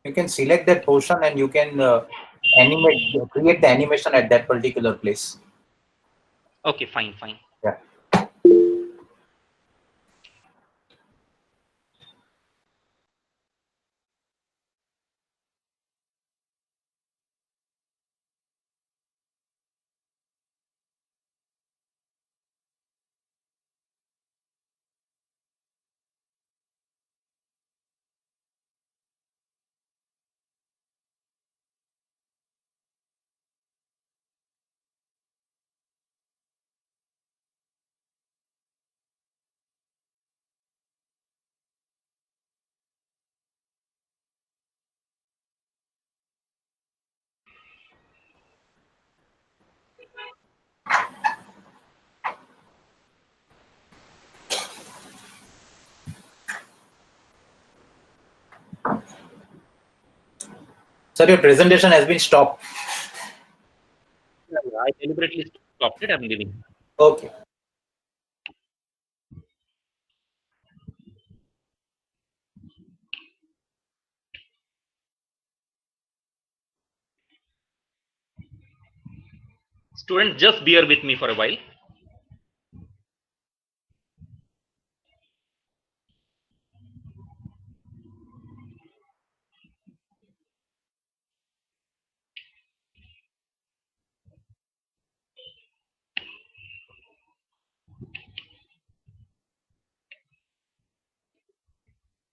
You can select that portion and you can create the animation at that particular place. Okay, fine. Yeah. Sir, your presentation has been stopped. I deliberately stopped it. I'm leaving. Okay. Students, just bear with me for a while.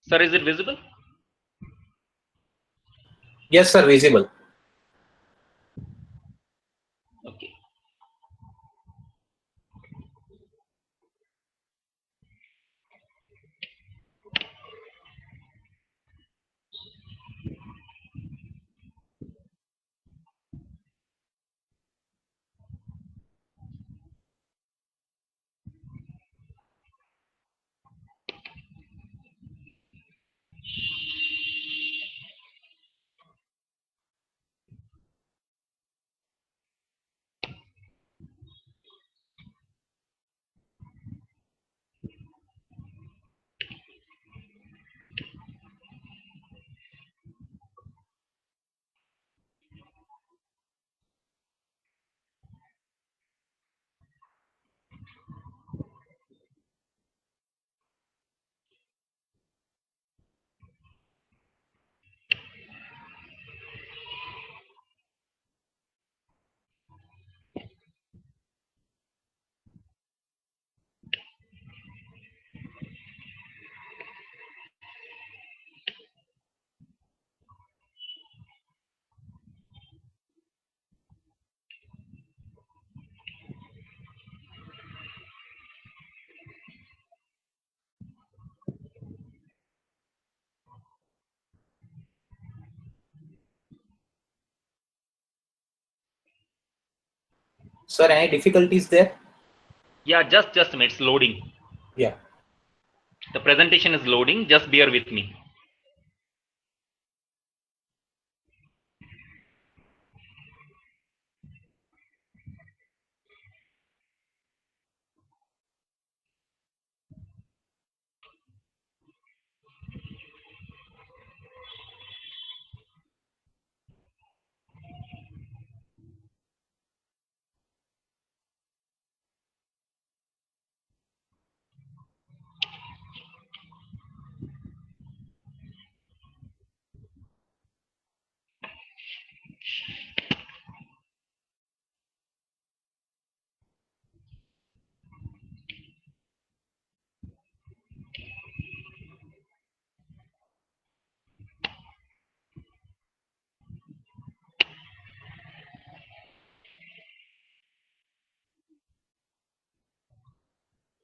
Sir, is it visible? Yes, sir, visible. Okay. Sir, any difficulties there? Yeah, just a minute. It's loading. Yeah. The presentation is loading. Just bear with me.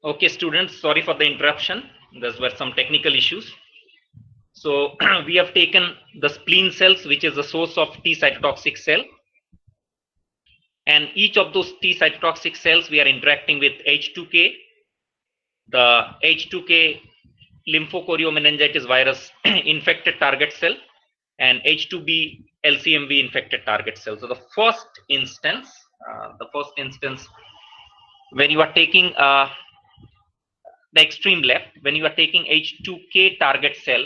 Okay, students, sorry for the interruption. There were some technical issues. So we have taken the spleen cells, which is the source of T cytotoxic cell. And each of those T cytotoxic cells, we are interacting with H2K, the H2K lymphochoriomeningitis virus infected target cell, and H2B LCMV infected target cell. So the first instance, when you are taking the extreme left, when you are taking H2K target cell,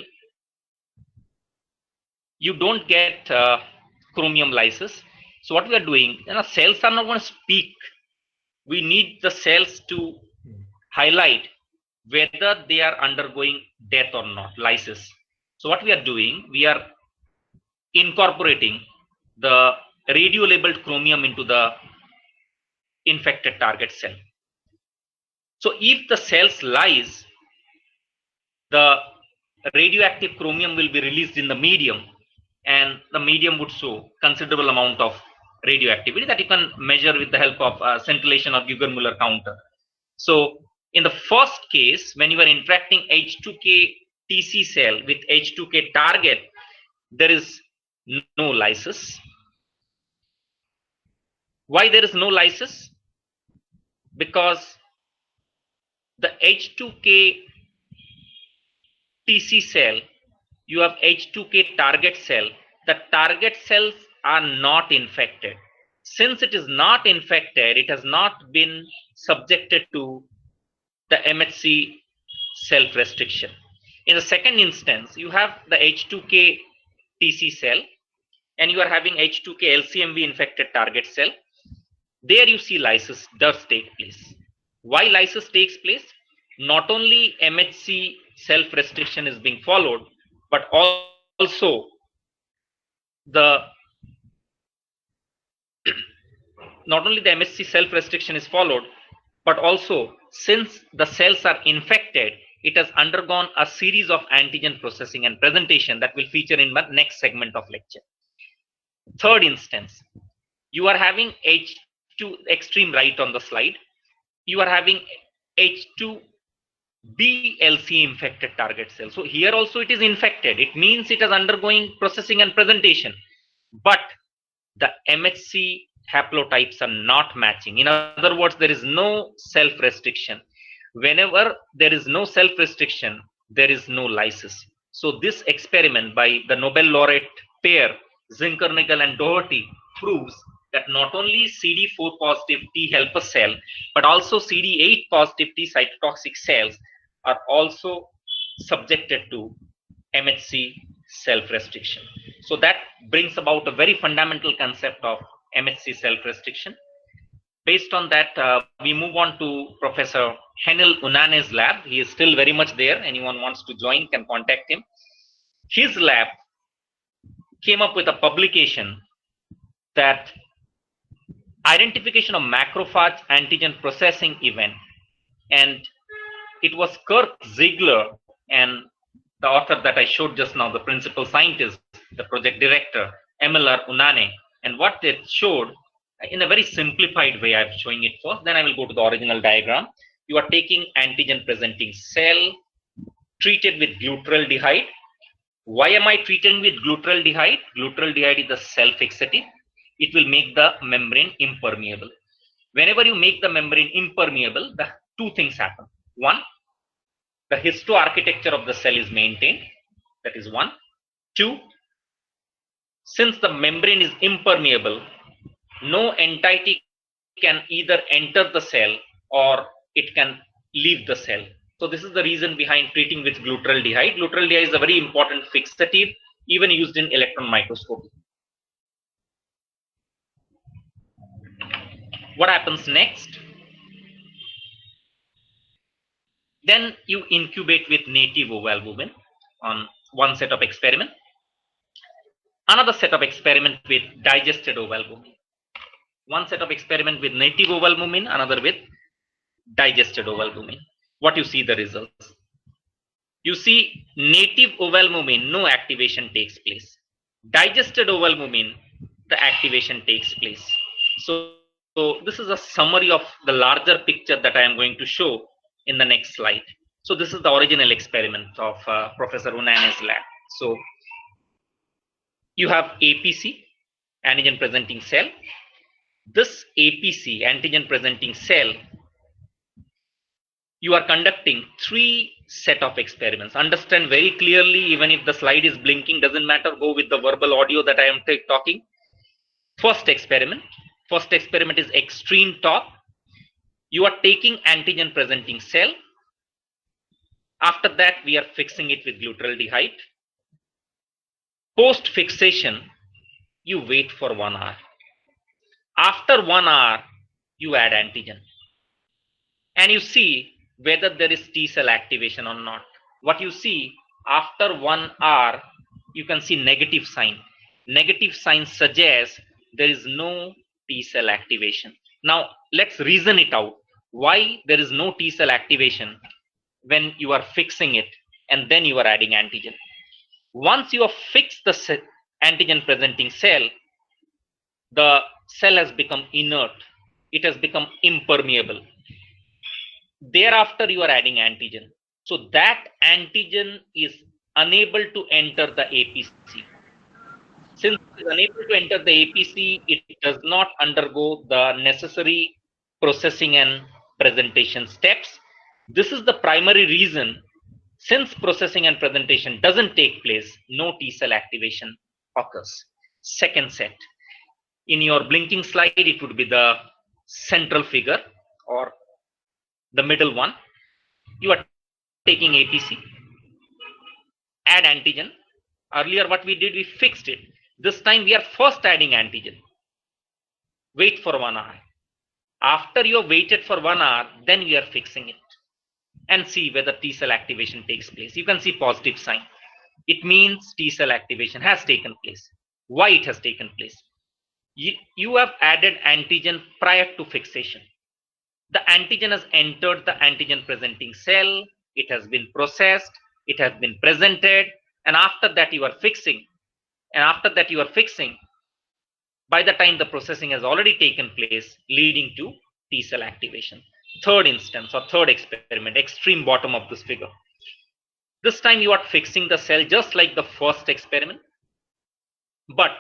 you don't get chromium lysis. So what we are doing, cells are not going to speak. We need the cells to highlight whether they are undergoing death or not, lysis. So what we are doing, we are incorporating the radio labeled chromium into the infected target cell. So if the cells lyse, the radioactive chromium will be released in the medium, and the medium would show considerable amount of radioactivity that you can measure with the help of scintillation or Geiger-Müller counter. So in the first case, when you are interacting H2K TC cell with H2K target, there is no lysis. Why there is no lysis? Because the H2K TC cell, you have H2K target cell, the target cells are not infected. Since it is not infected, it has not been subjected to the MHC self-restriction. In the second instance, you have the H2K TC cell and you are having H2K LCMV infected target cell. There you see lysis does take place. Why lysis takes place? Not only MHC self-restriction is being followed, but also the MHC self-restriction is followed, but also since the cells are infected, it has undergone a series of antigen processing and presentation that will feature in the next segment of lecture. Third instance, you are having H2 extreme right on the slide. You are having H2B LC infected target cell. So here also it is infected. It means it is undergoing processing and presentation, but the MHC haplotypes are not matching. In other words, there is no self-restriction. Whenever there is no self-restriction, there is no lysis. So this experiment by the Nobel laureate pair, Zinkernagle and Doherty, proves that not only CD4 positive T helper cell, but also CD8 positive T cytotoxic cells are also subjected to MHC self-restriction. So that brings about a very fundamental concept of MHC self-restriction. Based on that, we move on to Professor Henil Unnane's lab. He is still very much there. Anyone wants to join can contact him. His lab came up with a publication that identification of macrophage antigen processing event, and it was Kirk Ziegler and the author that I showed just now, the principal scientist, the project director, MLR Unnane, and what they showed in a very simplified way. I'm showing it first, then I will go to the original diagram. You are taking antigen presenting cell treated with glutaraldehyde. Why am I treating with glutaraldehyde? Glutaraldehyde is a self-fixative. It will make the membrane impermeable. Whenever you make the membrane impermeable, the two things happen. One, the histoarchitecture of the cell is maintained. That is one. Two, since the membrane is impermeable, no entity can either enter the cell or it can leave the cell. So this is the reason behind treating with glutaraldehyde. Glutaraldehyde is a very important fixative, even used in electron microscopy. What happens next? Then you incubate with native ovalbumin on one set of experiment. Another set of experiment with digested ovalbumin. One set of experiment with native ovalbumin, another with digested ovalbumin. What you see the results? You see native ovalbumin, no activation takes place. Digested ovalbumin, the activation takes place. So this is a summary of the larger picture that I am going to show in the next slide. So this is the original experiment of Professor Unnane's lab. So you have APC, antigen presenting cell. This APC, antigen presenting cell, you are conducting 3 set of experiments. Understand very clearly, even if the slide is blinking, doesn't matter, go with the verbal audio that I am talking. First experiment is extreme top. You are taking antigen presenting cell. After that, we are fixing it with glutaraldehyde. Post fixation, you wait for 1 hour. After 1 hour, you add antigen. And you see whether there is T cell activation or not. What you see after 1 hour, you can see negative sign. Negative sign suggests there is no T cell activation. Now, let's reason it out. Why there is no T cell activation when you are fixing it and then you are adding antigen? Once you have fixed the antigen presenting cell, the cell has become inert. It has become impermeable. Thereafter, you are adding antigen. So that antigen is unable to enter the APC. Since it is unable to enter the APC, it does not undergo the necessary processing and presentation steps. This is the primary reason. Since processing and presentation doesn't take place, no T cell activation occurs. Second set. In your blinking slide, it would be the central figure or the middle one. You are taking ATC, add antigen. Earlier what we did, we fixed it. This time we are first adding antigen. Wait for 1 hour. After you have waited for 1 hour, then we are fixing it and see whether T cell activation takes place. You can see positive sign. It means T cell activation has taken place. Why it has taken place? You have added antigen prior to fixation. The antigen has entered the antigen presenting cell. It has been processed. It has been presented. And after that you are fixing. By the time the processing has already taken place, leading to T cell activation. Third instance or third experiment, extreme bottom of this figure. This time you are fixing the cell just like the first experiment. But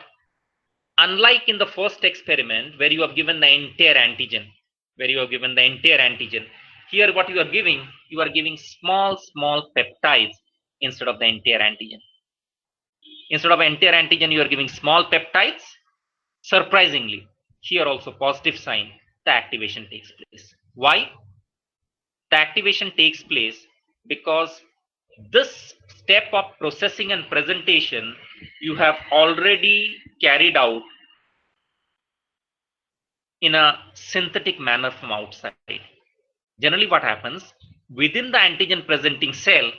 unlike in the first experiment where you have given the entire antigen, here what you are giving small peptides instead of the entire antigen. Instead of entire antigen, you are giving small peptides. Surprisingly, here also positive sign, the activation takes place. Why? The activation takes place because this step of processing and presentation you have already carried out in a synthetic manner from outside. Generally what happens, within the antigen presenting cell,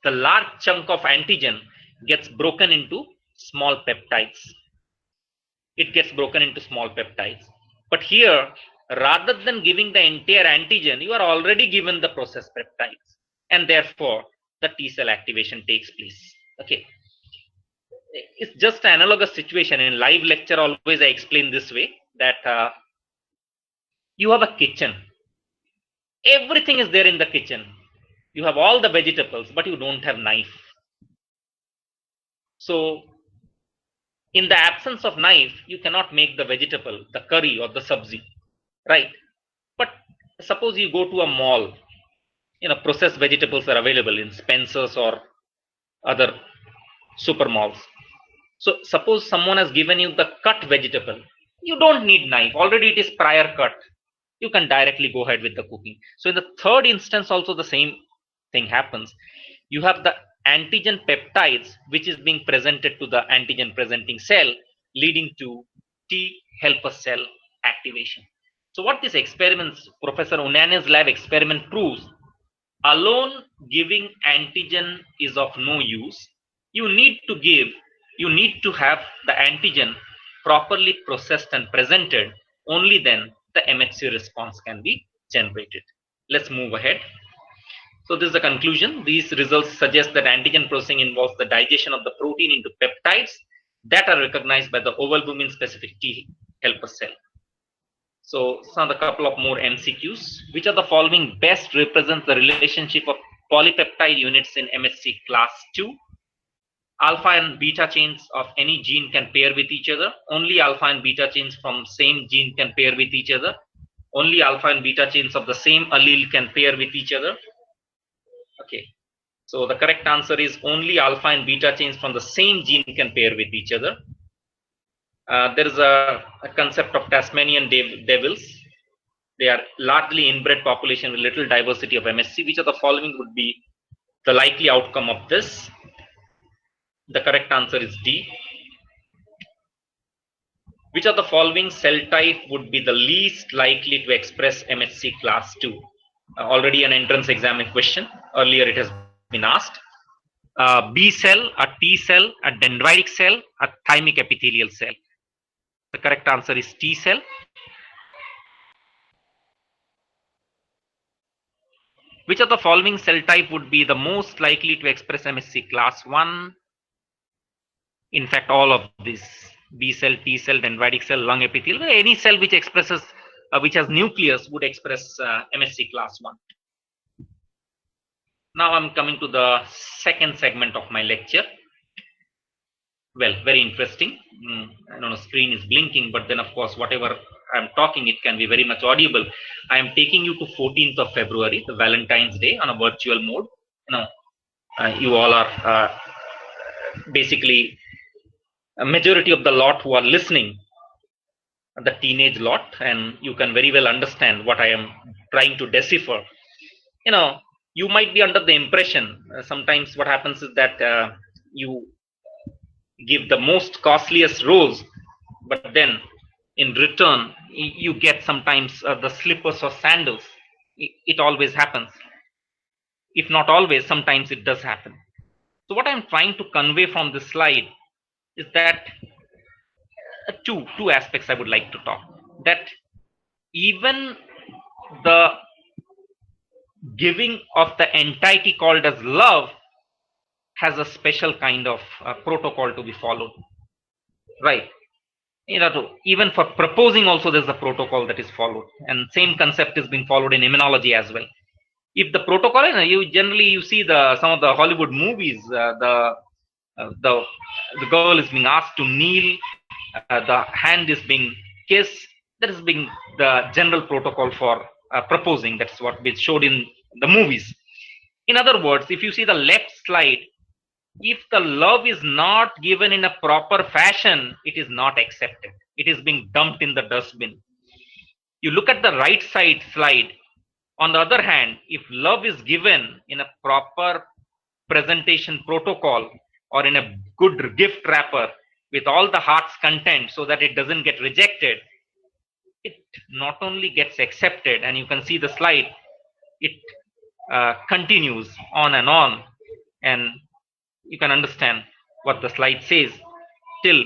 the large chunk of antigen gets broken into small peptides. But here, rather than giving the entire antigen, you are already given the processed peptides, and therefore the T cell activation takes place. Okay, it's just an analogous situation. In live lecture, always I explain this way that you have a kitchen. Everything is there in the kitchen. You have all the vegetables, but you don't have knife. So in the absence of knife, you cannot make the vegetable, the curry or the sabzi, right? But suppose you go to a mall, processed vegetables are available in Spencer's or other super malls. So suppose someone has given you the cut vegetable. You don't need knife. Already it is prior cut. You can directly go ahead with the cooking. So in the third instance also the same thing happens. You have the antigen peptides which is being presented to the antigen presenting cell, leading to T helper cell activation. So what this experiments, Professor Unane's lab experiment proves, alone giving antigen is of no use. You need to have the antigen properly processed and presented. Only then the MHC response can be generated. Let's move ahead. So this is the conclusion. These results suggest that antigen processing involves the digestion of the protein into peptides that are recognized by the ovalbumin specific T helper cell. So some of the couple of more MCQs. Which of the following best represents the relationship of polypeptide units in MHC class 2? Alpha and beta chains of any gene can pair with each other. Only alpha and beta chains from same gene can pair with each other. Only alpha and beta chains of the same allele can pair with each other. Okay, so the correct answer is only alpha and beta chains from the same gene can pair with each other. There is a concept of Tasmanian devils. They are largely inbred population with little diversity of MHC. Which of the following would be the likely outcome of this? The correct answer is D. Which of the following cell type would be the least likely to express MHC class 2? Already an entrance exam question. Earlier it has been asked. B cell, a T cell, a dendritic cell, a thymic epithelial cell. The correct answer is T cell. Which of the following cell type would be the most likely to express MHC class 1? In fact, all of these: B cell, T cell, dendritic cell, lung epithelial, any cell which expresses, which has nucleus would express MHC class 1. Now I'm coming to the second segment of my lecture. Well, very interesting. I don't know, screen is blinking, but then of course, whatever I'm talking, it can be very much audible. I am taking you to 14th of February, the Valentine's Day, on a virtual mode. You all are basically a majority of the lot who are listening, the teenage lot, and you can very well understand what I am trying to decipher. You might be under the impression, sometimes what happens is that you give the most costliest rose, but then in return you get sometimes the slippers or sandals. It always happens. If not always, sometimes it does happen. So what I'm trying to convey from this slide is that two aspects I would like to talk. That even the giving of the entity called as love has a special kind of protocol to be followed, right? Even for proposing also there's a protocol that is followed, and same concept is being followed in immunology as well. If the protocol, you see some of the Hollywood movies, the girl is being asked to kneel, the hand is being kissed. That is being the general protocol for proposing. That's what is showed in the movies. In other words, if you see the left slide, if the love is not given in a proper fashion, it is not accepted. It is being dumped in the dustbin. You look at the right side slide. On the other hand, if love is given in a proper presentation protocol or in a good gift wrapper with all the heart's content so that it doesn't get rejected, it not only gets accepted, and you can see the slide, it continues on, and you can understand what the slide says till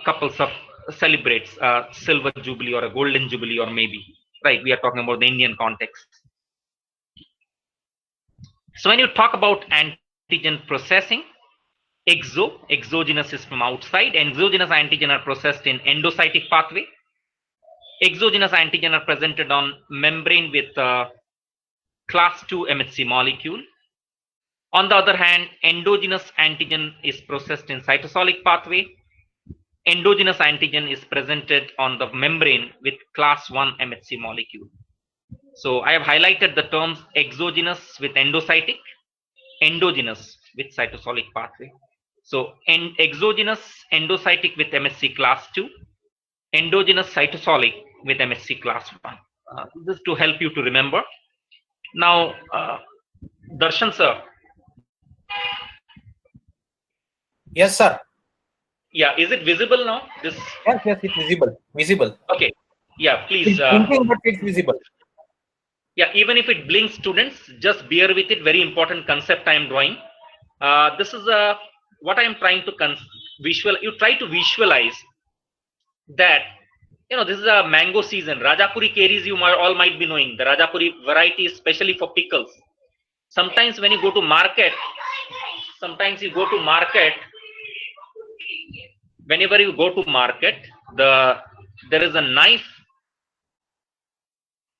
couples of celebrates a silver jubilee or a golden jubilee, or maybe, right, we are talking about the Indian context. So when you talk about antigen processing, exogenous is from outside, exogenous antigen are processed in endocytic pathway. Exogenous antigen are presented on membrane with class 2 MHC molecule. On the other hand, endogenous antigen is processed in cytosolic pathway. Endogenous antigen is presented on the membrane with class 1 MHC molecule. So I have highlighted the terms exogenous with endocytic, endogenous with cytosolic pathway. So exogenous endocytic with MHC class 2, endogenous cytosolic with MHC class 1. This is to help you to remember. Now, Darshan sir. Yes, sir. Yeah, is it visible now? Yes, it's visible. Okay. Yeah, please. It's blinking, but it's visible. Yeah, even if it blinks, students, just bear with it. Very important concept I am drawing. This is what I am trying to visualize. You try to visualize that, this is a mango season. Rajapuri Keris, you all might be knowing. The Rajapuri variety is specially for pickles. Sometimes when you go to market, whenever you go to market, there is a knife.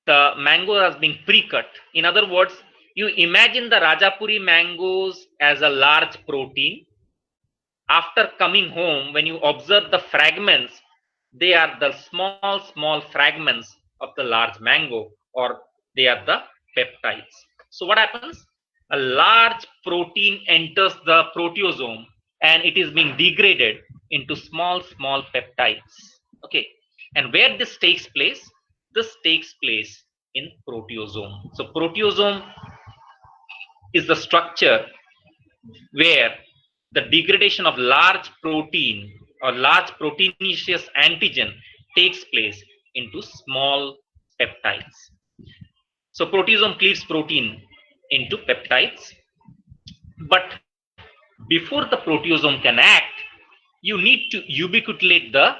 The mango has been pre-cut. In other words, you imagine the Rajapuri mangoes as a large protein. After coming home, when you observe the fragments, they are the small fragments of the large mango, or they are the peptides. So what happens? A large protein enters the proteasome and it is being degraded into small peptides. Okay, and where this takes place? This takes place in proteasome. So proteasome is the structure where the degradation of large protein or large proteinaceous antigen takes place into small peptides. So proteasome cleaves protein into peptides, but before the proteasome can act, you need to ubiquitinate the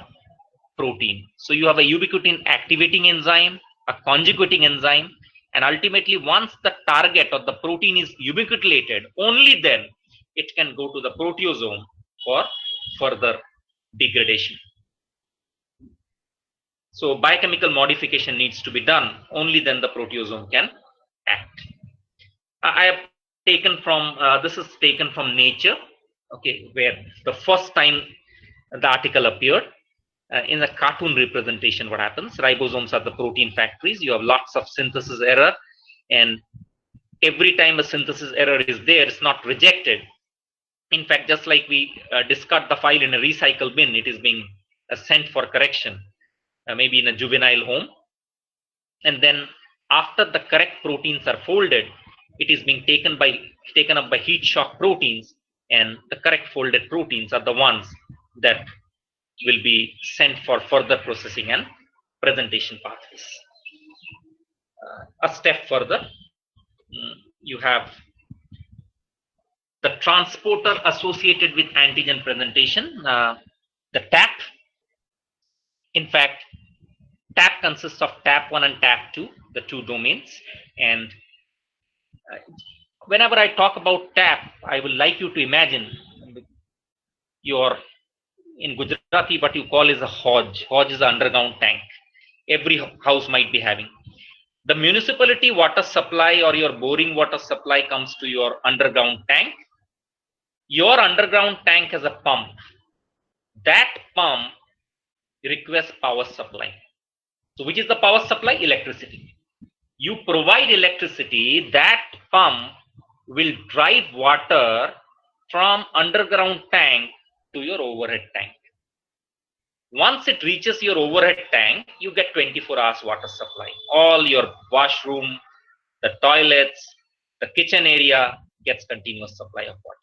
protein. So you have a ubiquitin activating enzyme, a conjugating enzyme, and ultimately once the target or the protein is ubiquitinated, only then it can go to the proteasome for further degradation. So biochemical modification needs to be done, only then the proteasome can act. I have taken from, this is taken from Nature, okay, where the first time the article appeared. In a cartoon representation, what happens? Ribosomes are the protein factories. You have lots of synthesis error, and every time a synthesis error is there, it's not rejected. In fact, just like we discard the file in a recycle bin, it is being sent for correction, maybe in a juvenile home. And then after the correct proteins are folded, it is being taken up by heat shock proteins, and the correct folded proteins are the ones that will be sent for further processing and presentation pathways. A step further, you have the transporter associated with antigen presentation, the TAP. In fact, TAP consists of TAP1 and TAP2, the two domains. And whenever I talk about TAP, I would like you to imagine your, in Gujarati, what you call is a Hoj. Hoj is an underground tank. Every house might be having. The municipality water supply or your boring water supply comes to your underground tank. Your underground tank has a pump. That pump requests power supply. So which is the power supply? Electricity. You provide electricity, that pump will drive water from underground tank to your overhead tank. Once it reaches your overhead tank, you get 24 hours water supply. All your washroom, the toilets, the kitchen area gets continuous supply of water.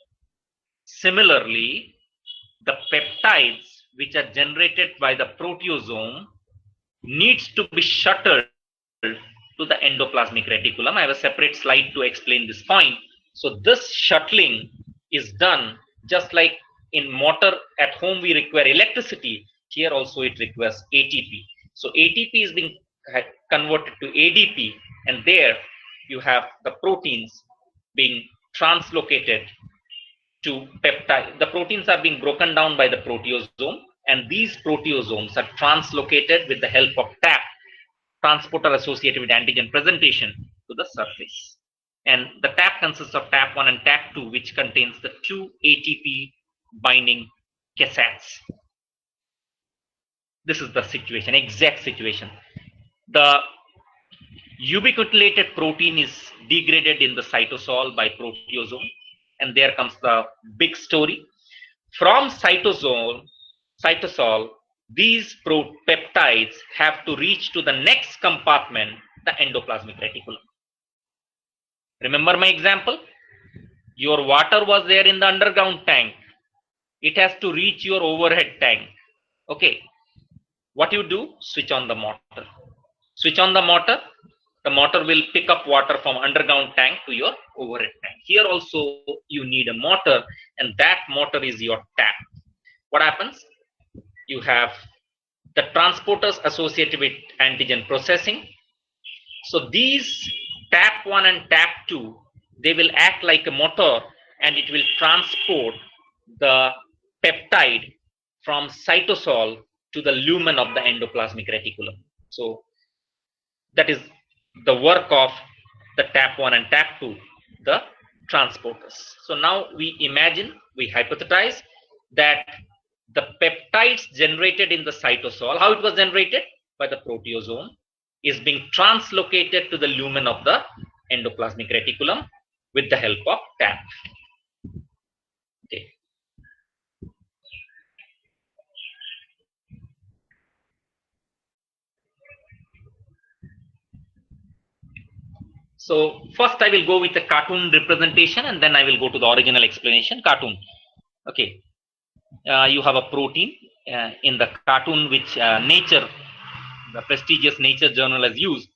Similarly, the peptides which are generated by the proteasome needs to be shuttled to the endoplasmic reticulum. I have a separate slide to explain this point. So this shuttling is done just like in motor at home we require electricity. Here also it requires ATP. So ATP is being converted to ADP, and there you have the proteins being translocated to peptide. The proteins are being broken down by the proteasome, and these proteasomes are translocated with the help of TAP, transporter associated with antigen presentation, to the surface. And the TAP consists of TAP1 and TAP2, which contains the two ATP binding cassettes. This is the situation, exact situation. The ubiquitinated protein is degraded in the cytosol by proteasome, and there comes the big story. From cytosol, these peptides have to reach to the next compartment, the endoplasmic reticulum. Remember my example? Your water was there in the underground tank. It has to reach your overhead tank. Okay. What you do? Switch on the motor. Switch on the motor will pick up water from underground tank to your overhead tank. Here also you need a motor, and that motor is your TAP. What happens? You have the transporters associated with antigen processing. So these TAP1 and TAP2, they will act like a motor, and it will transport the peptide from cytosol to the lumen of the endoplasmic reticulum. So that is the work of the TAP1 and TAP2, the transporters. So now we imagine, we hypothesize that the peptides generated in the cytosol, how it was generated? By the proteasome, is being translocated to the lumen of the endoplasmic reticulum with the help of TAP. Okay. So first I will go with the cartoon representation, and then I will go to the original explanation. Cartoon. Okay. You have a protein in the cartoon which Nature, the prestigious Nature journal, has used.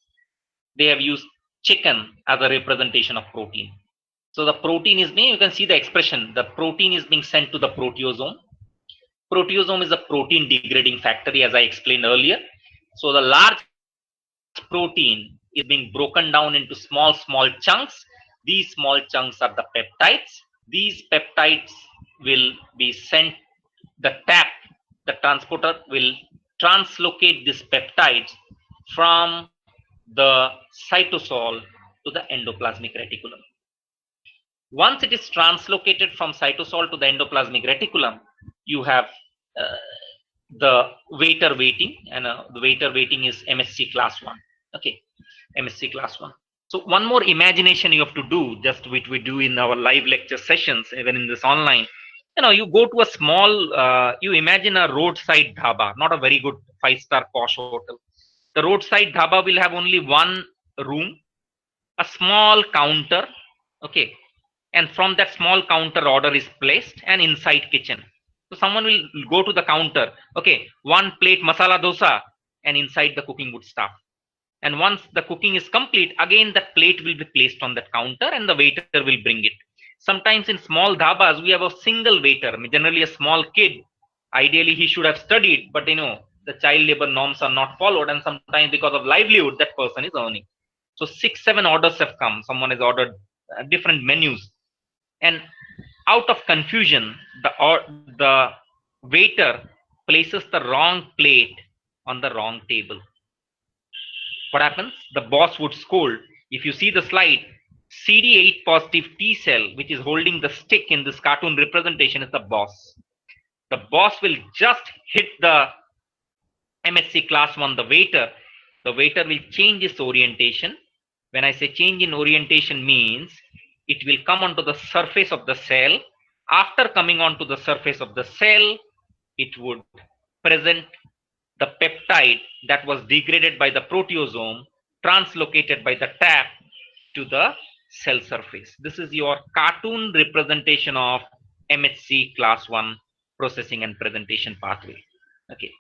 They have used chicken as a representation of protein. So the protein is being, you can see the expression, the protein is being sent to the proteasome. Proteasome is a protein degrading factory, as I explained earlier. So the large protein is being broken down into small chunks. These small chunks are the peptides. These peptides will be sent, the TAP, the transporter, will translocate these peptides from the cytosol to the endoplasmic reticulum. Once it is translocated from cytosol to the endoplasmic reticulum, you have the Vaiter weighting, and the Vaiter weighting is MSC class 1. Okay, MSC class 1. So one more imagination you have to do, just which we do in our live lecture sessions, even in this online. You go to a small, you imagine a roadside dhaba, not a very good 5-star posh hotel. The roadside dhaba will have only one room, a small counter, okay, and from that small counter order is placed, and inside kitchen. So someone will go to the counter, okay, 1 plate masala dosa, and inside the cooking would start. And once the cooking is complete, again that plate will be placed on that counter and the waiter will bring it. Sometimes in small dhabas, we have a single waiter, generally a small kid. Ideally, he should have studied, but the child labor norms are not followed, and sometimes because of livelihood, that person is earning. So 6-7 orders have come. Someone has ordered different menus, and out of confusion, the waiter places the wrong plate on the wrong table. What happens? The boss would scold. If you see the slide, CD8 positive T cell, which is holding the stick in this cartoon representation, is the boss. The boss will just hit the MSc class 1, the waiter. The waiter will change its orientation. When I say change in orientation means it will come onto the surface of the cell. After coming onto the surface of the cell, it would present the peptide that was degraded by the proteasome, translocated by the tap to the cell surface. This is your cartoon representation of MHC class 1 processing and presentation pathway. Okay.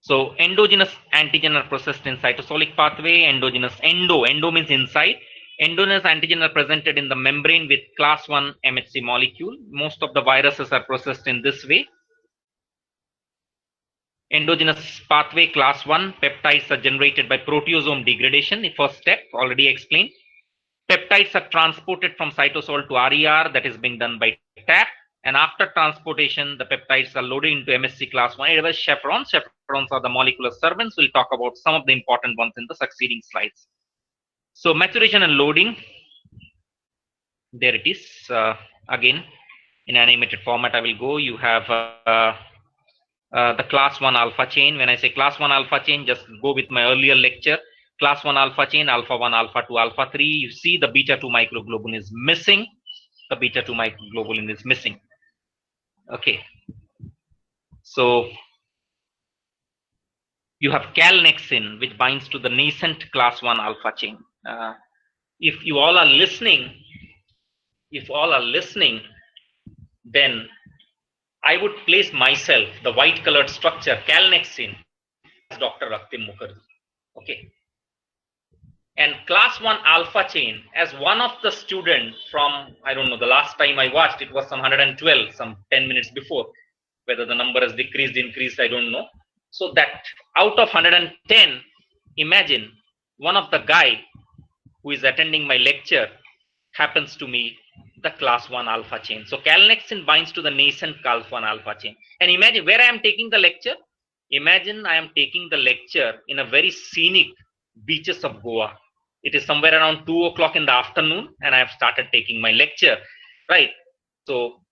So endogenous antigen are processed in cytosolic pathway. Endo means inside. Endogenous antigen are presented in the membrane with class 1 MHC molecule. Most of the viruses are processed in this way. Endogenous pathway class 1, peptides are generated by proteasome degradation. The first step already explained. Peptides are transported from cytosol to RER, that is being done by TAP. And after transportation, the peptides are loaded into MSc class 1. It was chaperones. Chaperones are the molecular servants. We'll talk about some of the important ones in the succeeding slides. So maturation and loading. There it is. Again, in animated format, I will go. You have the class 1 alpha chain. When I say class 1 alpha chain, just go with my earlier lecture. Class 1 alpha chain, alpha 1, alpha 2, alpha 3. You see the beta 2 microglobulin is missing. The beta 2 microglobulin is missing. Okay. So you have calnexin, which binds to the nascent class 1 alpha chain. If you all are listening, then I would place myself, the white colored structure, calnexin, as Dr. Raktim Mukherjee. Okay. And class 1 alpha chain as one of the students from, I don't know, the last time I watched, it was some 112, some 10 minutes before. Whether the number has decreased, increased, I don't know. So that out of 110, imagine one of the guy who is attending my lecture happens to be the class 1 alpha chain. So calnexin binds to the nascent class 1 alpha chain. And imagine where I am taking the lecture. Imagine I am taking the lecture in a very scenic beaches of Goa. It is somewhere around 2 o'clock in the afternoon and I have started taking my lecture, right? So,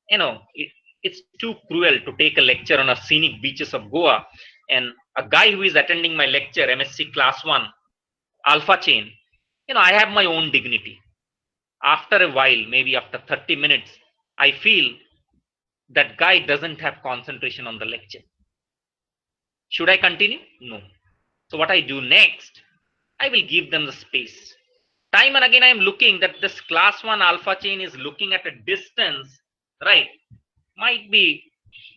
it's too cruel to take a lecture on a scenic beaches of Goa. And a guy who is attending my lecture, MSc class 1, alpha chain, I have my own dignity. After a while, maybe after 30 minutes, I feel that guy doesn't have concentration on the lecture. Should I continue? No. So what I do next, I will give them the space. Time and again, I am looking that this class 1 alpha chain is looking at a distance, right? Might be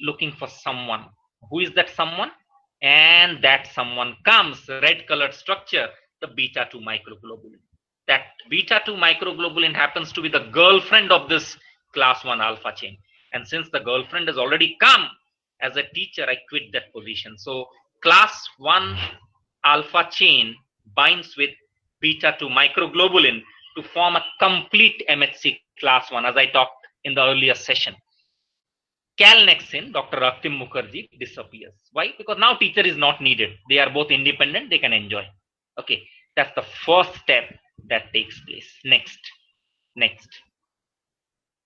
looking for someone. Who is that someone? And that someone comes, red colored structure, the beta 2 microglobulin. That beta 2 microglobulin happens to be the girlfriend of this class 1 alpha chain. And since the girlfriend has already come, as a teacher, I quit that position. So class 1 alpha chain binds with beta 2 microglobulin to form a complete MHC class 1, as I talked in the earlier session. Calnexin, Dr. Raktim Mukherjee, disappears. Why? Because now teacher is not needed. They are both independent. They can enjoy. Okay. That's the first step that takes place. Next.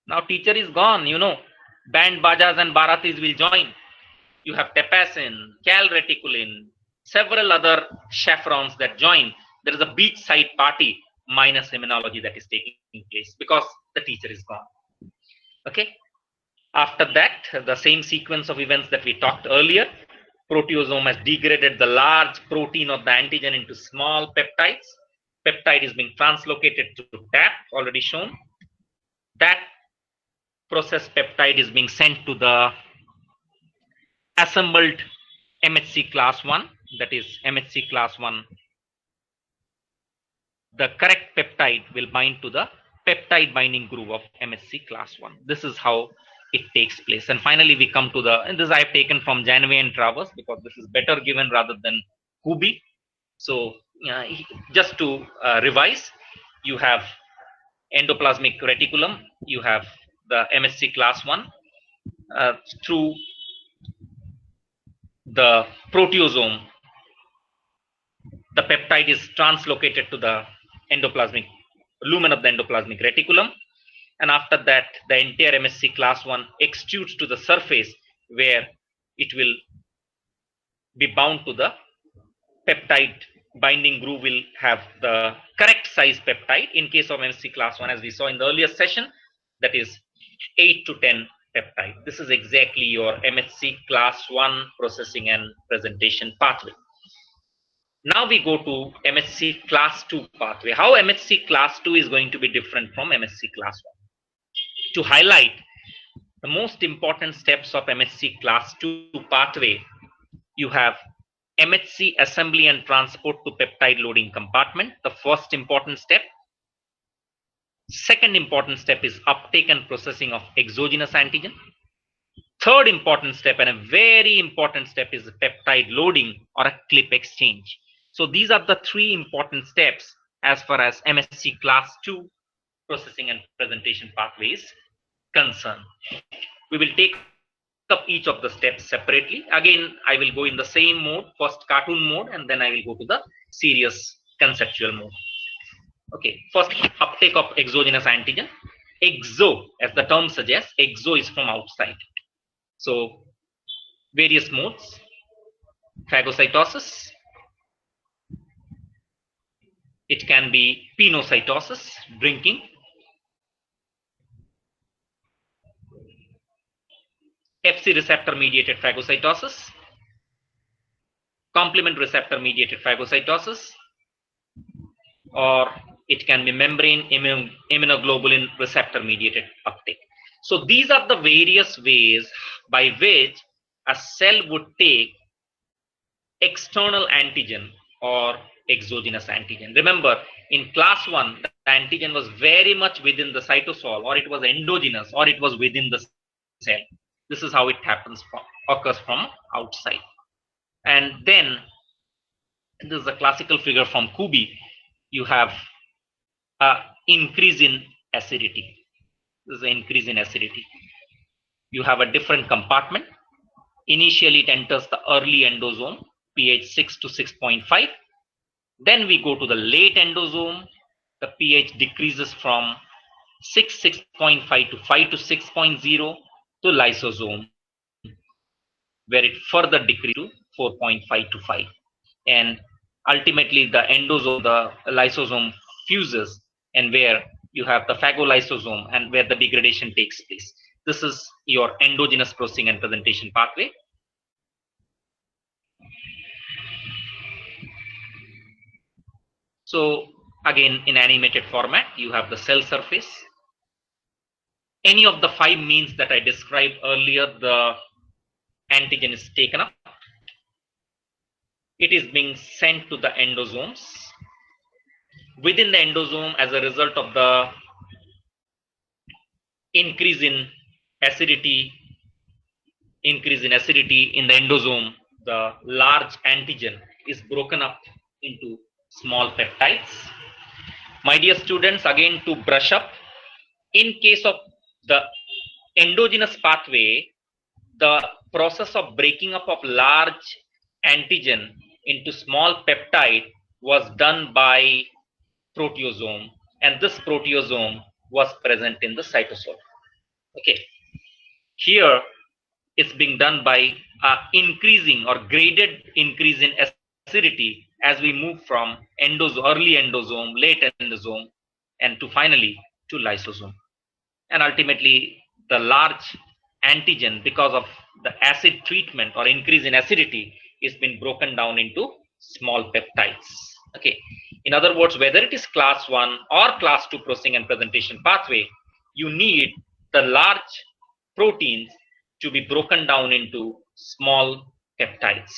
Now teacher is gone, Band bajas and baratis will join. You have tepacin, calreticulin, several other chaperones that join. There is a beachside party. minus immunology that is taking place because the teacher is gone. Okay. After that, the same sequence of events that we talked earlier, proteasome has degraded the large protein of the antigen into small peptides. Peptide is being translocated to TAP, already shown. That processed peptide is being sent to the assembled MHC class 1, that is MHC class 1. The correct peptide will bind to the peptide binding groove of MHC class 1. This is how it takes place. And finally, we come to the, and this I've taken from Janeway and Travers because this is better given rather than Kubi. So just to revise, you have endoplasmic reticulum, you have the MHC class 1 through the proteasome. The peptide is translocated to the endoplasmic lumen of the endoplasmic reticulum, and after that the entire MHC class 1 extrudes to the surface where it will be bound to the peptide binding groove. Will have the correct size peptide. In case of MHC class 1, as we saw in the earlier session, that is 8 to 10 peptide. This is exactly your MHC class 1 processing and presentation pathway. Now we go to MHC class 2 pathway. How MHC class 2 is going to be different from MHC class 1. To highlight the most important steps of MHC class 2 pathway, you have MHC assembly and transport to peptide loading compartment, the first important step. Second important step is uptake and processing of exogenous antigen. Third important step, and a very important step, is peptide loading or a clip exchange. So these are the three important steps as far as MHC class 2 processing and presentation pathway is concerned. We will take up each of the steps separately. Again, I will go in the same mode, first cartoon mode, and then I will go to the serious conceptual mode. Okay, first uptake of exogenous antigen. Exo, as the term suggests, exo is from outside. So various modes: phagocytosis, it can be pinocytosis, drinking, Fc receptor mediated phagocytosis, complement receptor mediated phagocytosis, or it can be membrane immunoglobulin receptor mediated uptake. So these are the various ways by which a cell would take external antigen or exogenous antigen. Remember, in class 1, the antigen was very much within the cytosol, or it was endogenous, or it was within the cell. This is how it happens occurs from outside. And then this is a classical figure from Kubi. You have an increase in acidity. This is an increase in acidity. You have a different compartment. Initially, it enters the early endosome, pH 6 to 6.5. Then we go to the late endosome. The pH decreases from 6.5 to 5 to 6.0 to lysosome, where it further decreases to 4.5 to 5. And ultimately, the endosome, the lysosome fuses, and where you have the phagolysosome and where the degradation takes place. This is your endogenous processing and presentation pathway. So again, in animated format, you have the cell surface. Any of the 5 means that I described earlier, the antigen is taken up. It is being sent to the endosomes. Within the endosome, as a result of the increase in acidity in the endosome, the large antigen is broken up into small peptides. My dear students, again to brush up, in case of the endogenous pathway, the process of breaking up of large antigen into small peptide was done by proteasome, and this proteasome was present in the cytosol. Okay, here it's being done by increasing or graded increase in acidity as we move from early endosome, late endosome, and to finally to lysosome. And ultimately, the large antigen, because of the acid treatment or increase in acidity, is been broken down into small peptides. Okay. In other words, whether it is class 1 or class 2 processing and presentation pathway, you need the large proteins to be broken down into small peptides.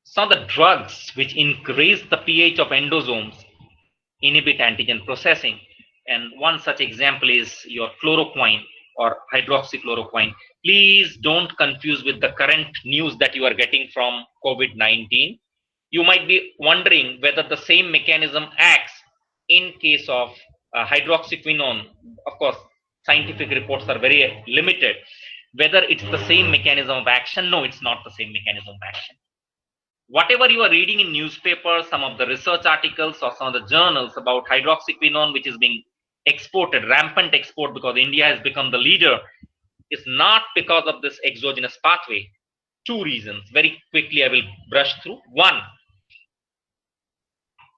So the drugs which increase the pH of endosomes inhibit antigen processing, and one such example is your chloroquine or hydroxychloroquine. Please don't confuse with the current news that you are getting from COVID-19. You might be wondering whether the same mechanism acts in case of hydroxyquinone. Of course, scientific reports are very limited. Whether it's the same mechanism of action, no, it's not the same mechanism of action. Whatever you are reading in newspapers, some of the research articles or some of the journals about hydroxyquinone, which is being exported, rampant export because India has become the leader, is not because of this exogenous pathway. Two reasons. Very quickly, I will brush through. One,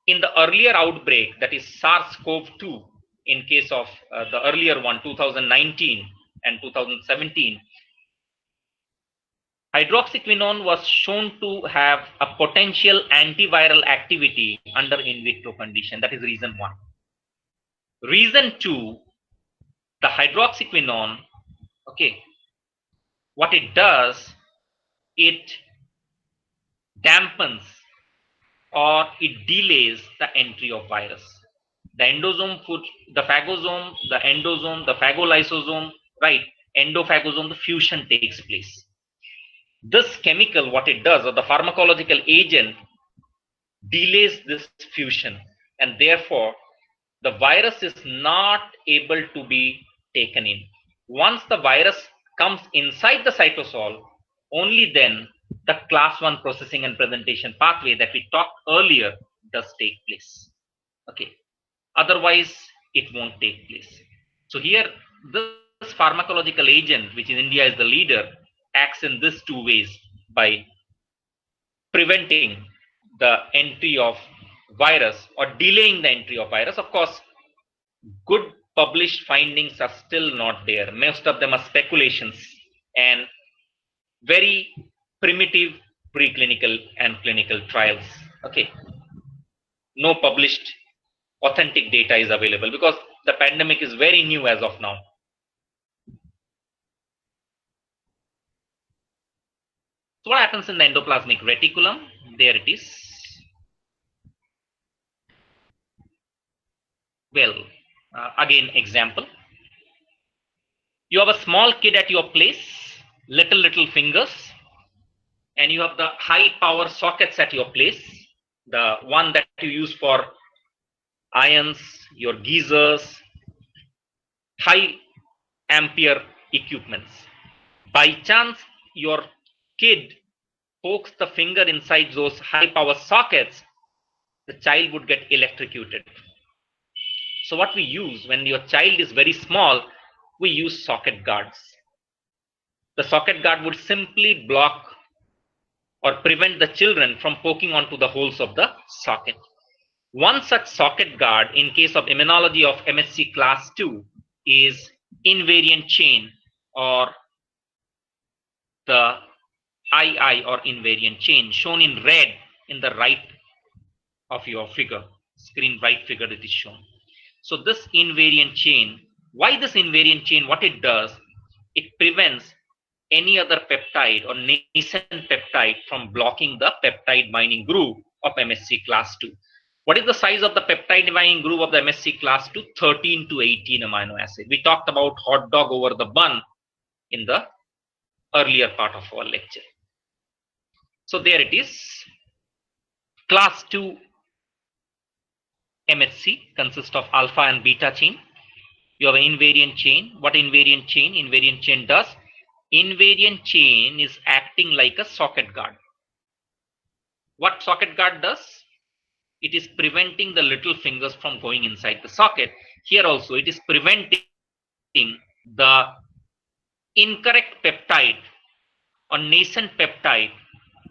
in the earlier outbreak, that is SARS-CoV-2, in case of the earlier one, 2019 and 2017, hydroxyquinone was shown to have a potential antiviral activity under in vitro condition. That is reason one. Reason two, the hydroxyquinone, okay, what it does, it dampens or it delays the entry of virus. The endosome, the phagosome, the endosome, the phagolysosome, right, endophagosome, the fusion takes place. This chemical, what it does, or the pharmacological agent, delays this fusion, and therefore the virus is not able to be taken in. Once the virus comes inside the cytosol, only then the class 1 processing and presentation pathway that we talked earlier does take place. Okay. Otherwise, it won't take place. So here, this pharmacological agent, which in India is the leader, acts in these two ways: by preventing the entry of virus or delaying the entry of virus. Of course, good published findings are still not there. Most of them are speculations and very primitive preclinical and clinical trials. Okay. No published authentic data is available because the pandemic is very new as of now. So what happens in the endoplasmic reticulum? There it is. Well, again, example. You have a small kid at your place, little fingers, and you have the high power sockets at your place, the one that you use for irons, your geysers, high ampere equipments. By chance, your kid pokes the finger inside those high power sockets, the child would get electrocuted. So what we use when your child is very small, we use socket guards. The socket guard would simply block or prevent the children from poking onto the holes of the socket. One such socket guard in case of immunology of MSc class 2 is invariant chain, or the II or invariant chain, shown in red in the right of your figure, screen right figure that is shown. So this invariant chain, why this invariant chain? What it does, it prevents any other peptide or nascent peptide from blocking the peptide binding groove of MSc class 2. What is the size of the peptide binding groove of the MSc class 2? 13 to 18 amino acid. We talked about hot dog over the bun in the earlier part of our lecture. So there it is. Class 2 MHC consists of alpha and beta chain. You have an invariant chain. What invariant chain? Invariant chain does? Invariant chain is acting like a socket guard. What socket guard does? It is preventing the little fingers from going inside the socket. Here also it is preventing the incorrect peptide or nascent peptide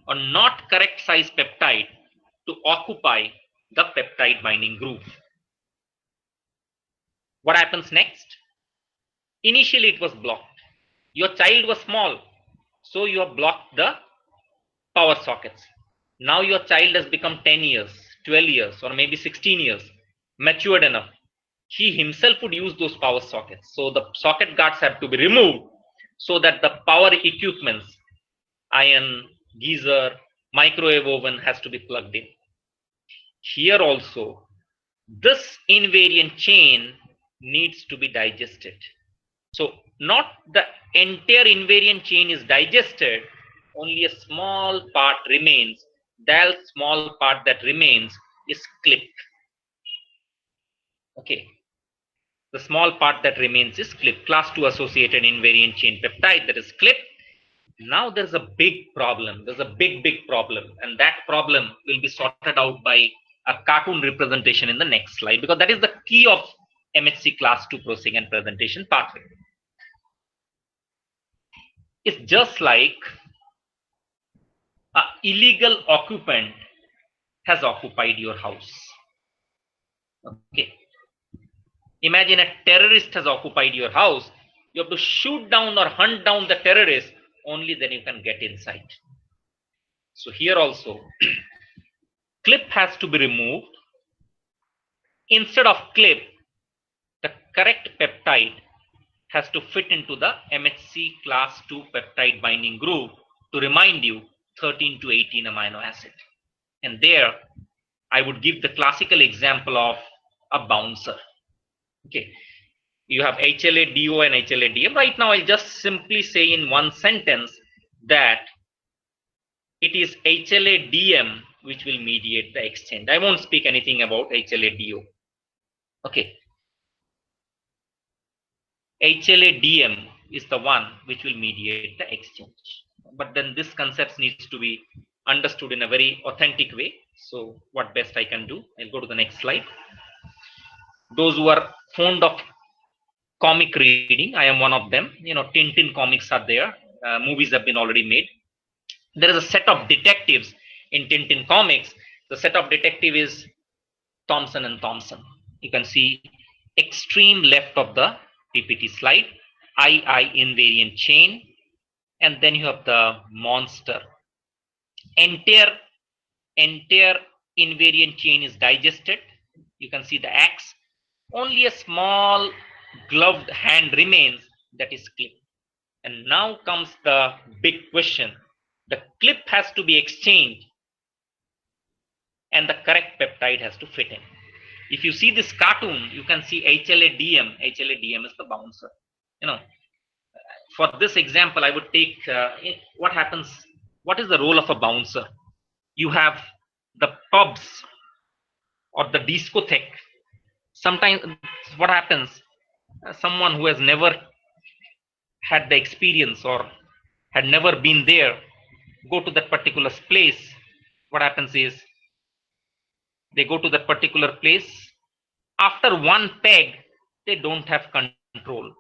or not correct size peptide to occupy the peptide binding groove. What happens next? Initially it was blocked. Your child was small, so you have blocked the power sockets. Now your child has become 10 years, 12 years, or maybe 16 years, matured enough. He himself would use those power sockets. So the socket guards have to be removed so that the power equipments, iron, geyser, microwave oven has to be plugged in. Here also, this invariant chain needs to be digested. So not the entire invariant chain is digested, only a small part remains. That small part that remains is clipped. Okay. The small part that remains is clipped. Class 2 associated invariant chain peptide that is clipped. Now there's a big problem. There's a big problem. And that problem will be sorted out by a cartoon representation in the next slide, because that is the key of MHC class 2 processing and presentation pathway. It's just like an illegal occupant has occupied your house. Okay. Imagine a terrorist has occupied your house. You have to shoot down or hunt down the terrorist, only then you can get inside. So here also, clip has to be removed. Instead of clip, the correct peptide has to fit into the MHC class 2 peptide binding groove to remind you 13 to 18 amino acid. And there, I would give the classical example of a bouncer. Okay, you have HLA-DO and HLA-DM. Right now, I'll just simply say in one sentence that it is HLA-DM which will mediate the exchange. I won't speak anything about HLA-DO. Okay. HLA-DM is the one which will mediate the exchange. But then this concept needs to be understood in a very authentic way. So what best I can do, I'll go to the next slide. Those who are fond of comic reading, I am one of them. You know, Tintin comics are there. Movies have been already made. There is a set of detectives in Tintin comics. The set of detective is Thompson and Thompson. You can see extreme left of the PPT slide, II invariant chain, and then you have the monster. Entire invariant chain is digested. You can see the axe. Only a small gloved hand remains, that is clip. And now comes the big question. The clip has to be exchanged and the correct peptide has to fit in. If you see this cartoon, you can see HLA-DM. HLA-DM is the bouncer. You know, for this example, I would take what happens. What is the role of a bouncer? You have the pubs or the discotheque. Sometimes what happens, someone who has never had the experience or had never been there, go to that particular place. What happens is they go to that particular place. After one peg, they don't have control.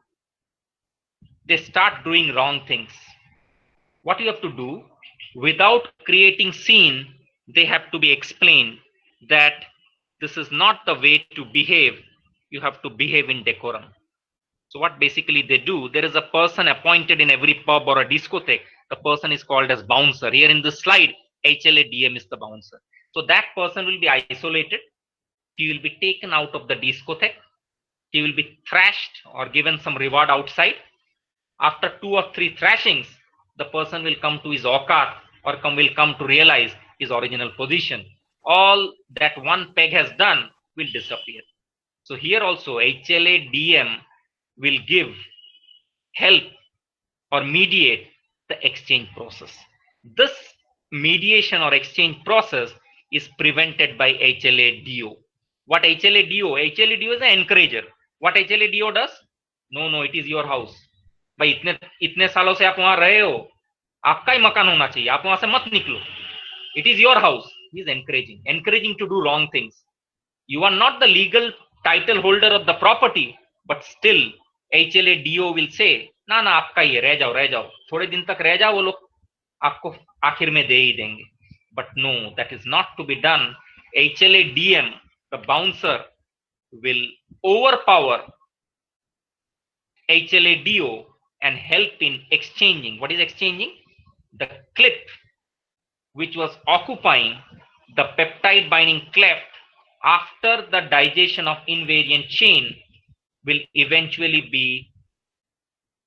They start doing wrong things. What you have to do, without creating scene, they have to be explained that this is not the way to behave. You have to behave in decorum. So what basically they do, there is a person appointed in every pub or a discotheque. The person is called as bouncer. Here in this slide, HLA-DM is the bouncer. So that person will be isolated. He will be taken out of the discotheque. He will be thrashed or given some reward outside. After 2 or 3 thrashings, the person will come to his aukat or will come to realize his original position. All that one peg has done will disappear. So here also HLA-DM will give help or mediate the exchange process. This mediation or exchange process is prevented by HLA-DO. What HLA-DO? HLA-DO is an encourager. What HLA-DO does? No, it is your house. भाई इतने सालों से आप वहां रहे हो, आपका ही मकान होना चाहिए, आप वहां से मत निकलो. It is your house. He is encouraging to do wrong things. You are not the legal title holder of the property, but still HLA-DO will say, ना आपका ही है, रह जाओ, थोड़े दिन तक रह जाओ, वो लोग आपको आखिर में दे ही देंगे. But no, that is not to be done. HLA-DM, the bouncer, will overpower HLA-DO and help in exchanging. What is exchanging? The clip which was occupying the peptide binding cleft after the digestion of invariant chain will eventually be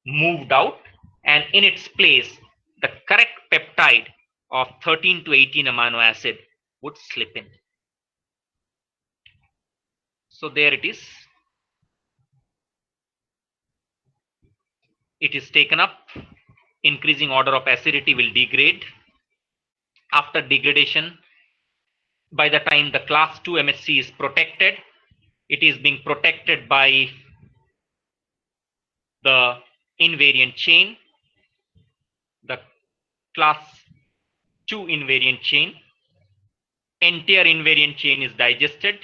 moved out, and in its place the correct peptide of 13 to 18 amino acid would slip in. So there it is. It is taken up. Increasing order of acidity will degrade. After degradation, by the time the class 2 MHC is protected, it is being protected by the invariant chain, the class 2 invariant chain. Entire invariant chain is digested.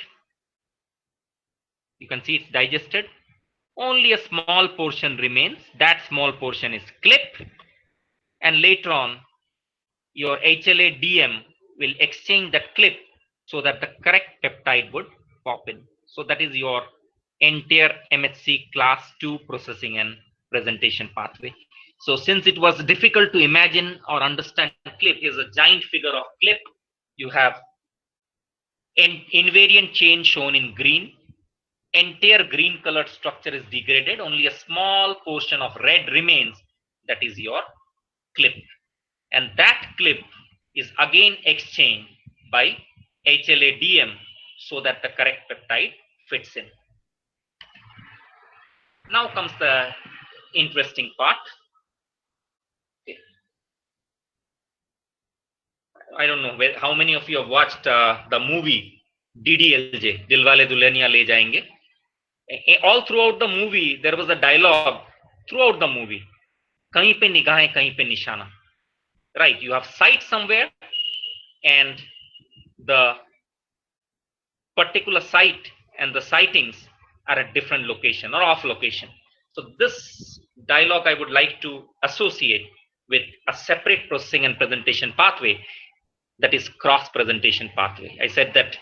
You can see it's digested. Only a small portion remains. That small portion is clipped, and later on your HLA-DM will exchange that clip so that the correct peptide would pop in. So that is your entire MHC class 2 processing and presentation pathway. So since it was difficult to imagine or understand, clip is a giant figure of clip. You have an invariant chain shown in green. Entire green colored structure is degraded. Only a small portion of red remains. That is your clip. And that clip is again exchanged by HLA-DM so that the correct peptide fits in. Now comes the interesting part. I don't know how many of you have watched the movie DDLJ, Dilwale Dulhaniya Le Jayenge. All throughout the movie, there was a dialogue throughout the movie. Kahin pe nigahein, kahin pe nishana. Right, you have sight somewhere, and the particular site and the sightings are at different location or off location. So this dialogue I would like to associate with a separate processing and presentation pathway, that is cross presentation pathway. I said that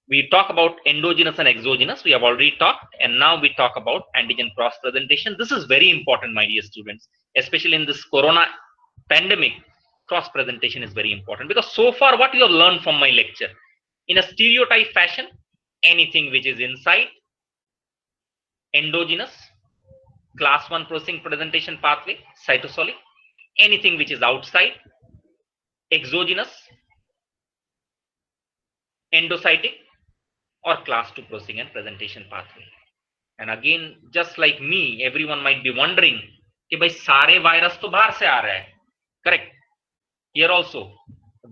we talk about endogenous and exogenous. We have already talked, and now we talk about antigen cross presentation. This is very important, my dear students, especially in this corona pandemic. Cross presentation is very important, because so far what you have learned from my lecture, in a stereotype fashion, anything which is inside, endogenous, class 1 processing presentation pathway, cytosolic. Anything which is outside, exogenous, endocytic, or class 2 processing and presentation pathway. And again, just like me, everyone might be wondering कि भाई सारे virus तो बाहर से आ रहे हैं. Correct. Here also,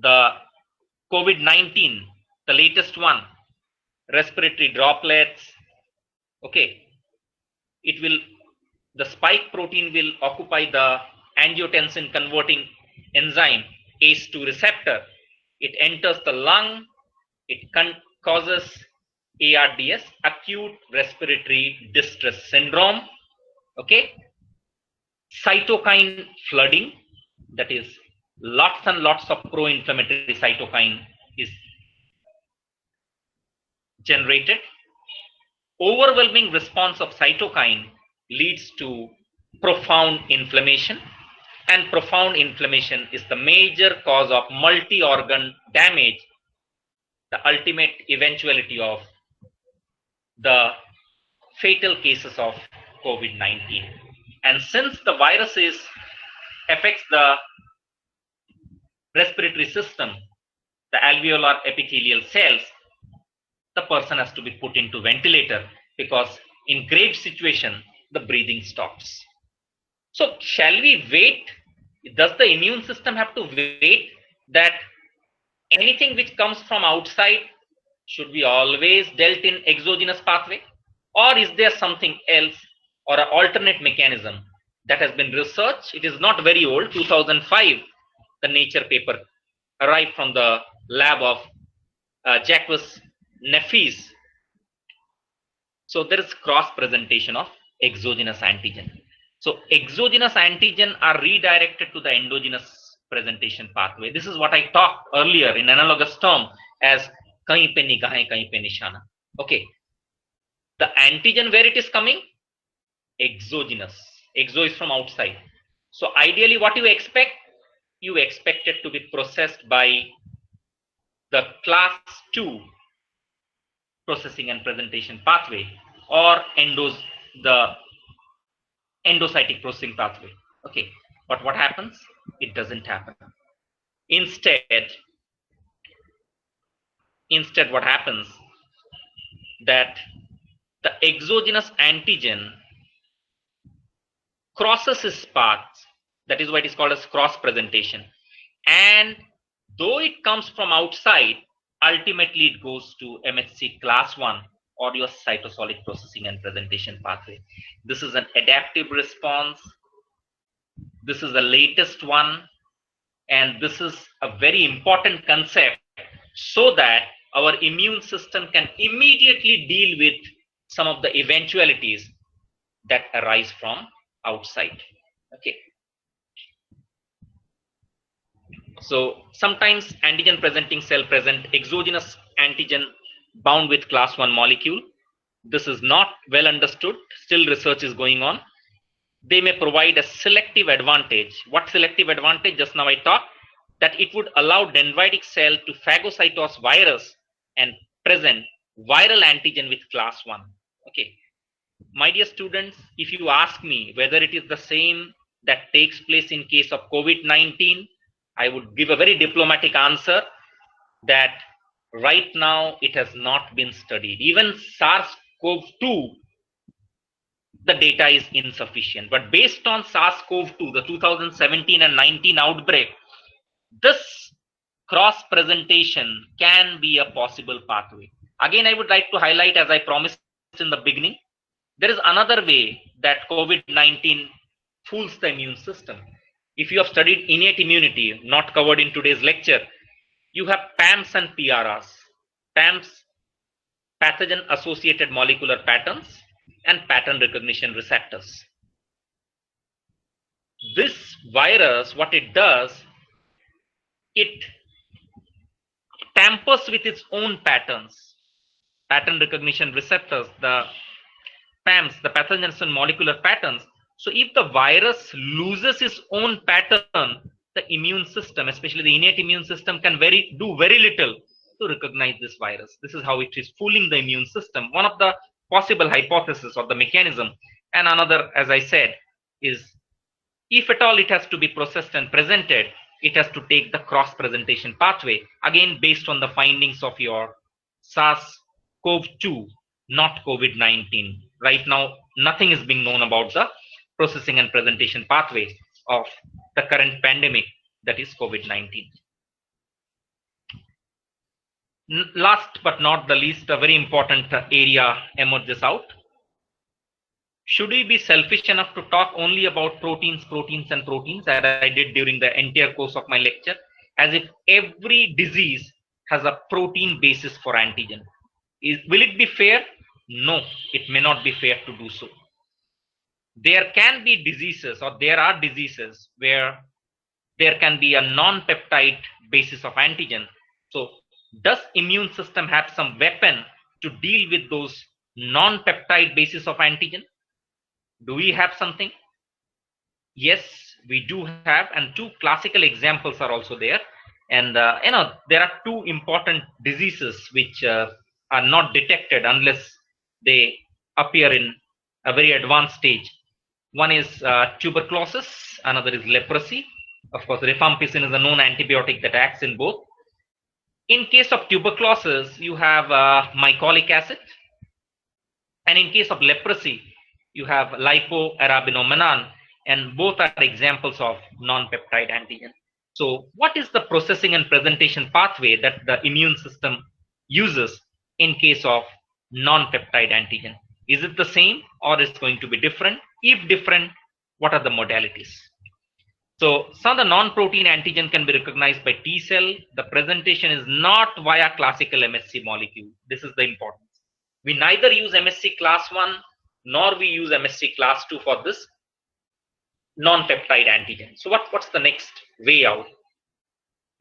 the COVID-19, the latest one, respiratory droplets. Okay, it will, the spike protein will occupy the angiotensin converting enzyme ACE2 receptor. It enters the lung. It causes ARDS, acute respiratory distress syndrome. Okay, cytokine flooding, that is lots and lots of pro-inflammatory cytokine is generated. Overwhelming response of cytokine leads to profound inflammation, and profound inflammation is the major cause of multi-organ damage, the ultimate eventuality of the fatal cases of COVID-19. And since the virus affects the respiratory system, the alveolar epithelial cells, the person has to be put into ventilator, because in grave situation, the breathing stops. So shall we wait? Does the immune system have to wait that anything which comes from outside should be always dealt in exogenous pathway? Or is there something else, or an alternate mechanism that has been researched? It is not very old. 2005, the Nature paper arrived from the lab of Jacques Nefis. So there is cross presentation of exogenous antigen. So exogenous antigen are redirected to the endogenous presentation pathway. This is what I talked earlier in analogous term as kahin pe nigahein, kahin pe nishana. Okay. The antigen, where it is coming? Exogenous. Exo is from outside. So ideally, what you expect? You expect it to be processed by the class 2 processing and presentation pathway, or the endocytic processing pathway. Okay, but what happens? It doesn't happen. Instead, what happens that the exogenous antigen crosses its path. That is why it is called as cross presentation. And though it comes from outside, ultimately it goes to MHC class 1 or your cytosolic processing and presentation pathway. This is an adaptive response. This is the latest one. And this is a very important concept so that our immune system can immediately deal with some of the eventualities that arise from outside. Okay. So sometimes antigen presenting cell present exogenous antigen bound with class 1 molecule. This is not well understood. Still research is going on. They may provide a selective advantage. What selective advantage? Just now I talked that it would allow dendritic cell to phagocytose virus and present viral antigen with class 1. Okay. My dear students, if you ask me whether it is the same that takes place in case of COVID-19, I would give a very diplomatic answer that right now it has not been studied. Even SARS-CoV-2, the data is insufficient. But based on SARS-CoV-2, the 2017 and 19 outbreak, this cross presentation can be a possible pathway. Again, I would like to highlight, as I promised in the beginning, there is another way that COVID-19 fools the immune system. If you have studied innate immunity, not covered in today's lecture, you have PAMs and PRRs. PAMs, pathogen associated molecular patterns, and pattern recognition receptors. This virus, what it does, it tampers with its own patterns. Pattern recognition receptors, the PAMs, the pathogens and molecular patterns. So if the virus loses its own pattern, the immune system, especially the innate immune system, can do very little to recognize this virus. This is how it is fooling the immune system. One of the possible hypothesis of the mechanism. And another, as I said, is if at all it has to be processed and presented, it has to take the cross presentation pathway, again based on the findings of your SARS-CoV-2, not COVID-19. Right now, nothing is being known about the processing and presentation pathway of the current pandemic, that is COVID-19. Last but not the least, a very important area emerges out. Should we be selfish enough to talk only about proteins, as I did during the entire course of my lecture, as if every disease has a protein basis for antigen? Will it be fair? No, it may not be fair to do so. There can be diseases, or there are diseases where there can be a non-peptide basis of antigen. So does immune system have some weapon to deal with those non-peptide basis of antigen? Do we have something? Yes, we do have, and two classical examples are also there. And there are two important diseases which are not detected unless they appear in a very advanced stage. One is tuberculosis, another is leprosy. Of course, rifampicin is a known antibiotic that acts in both. In case of tuberculosis, you have mycolic acid. And in case of leprosy, you have lipoarabinomannan, and both are examples of non-peptide antigen. So what is the processing and presentation pathway that the immune system uses in case of non-peptide antigen? Is it the same or is it going to be different? If different, what are the modalities? So some of the non-protein antigen can be recognized by T cell. The presentation is not via classical MHC molecule. This is the importance. We neither use MHC class 1 nor we use MHC class 2 for this non-peptide antigen. So what's the next way out?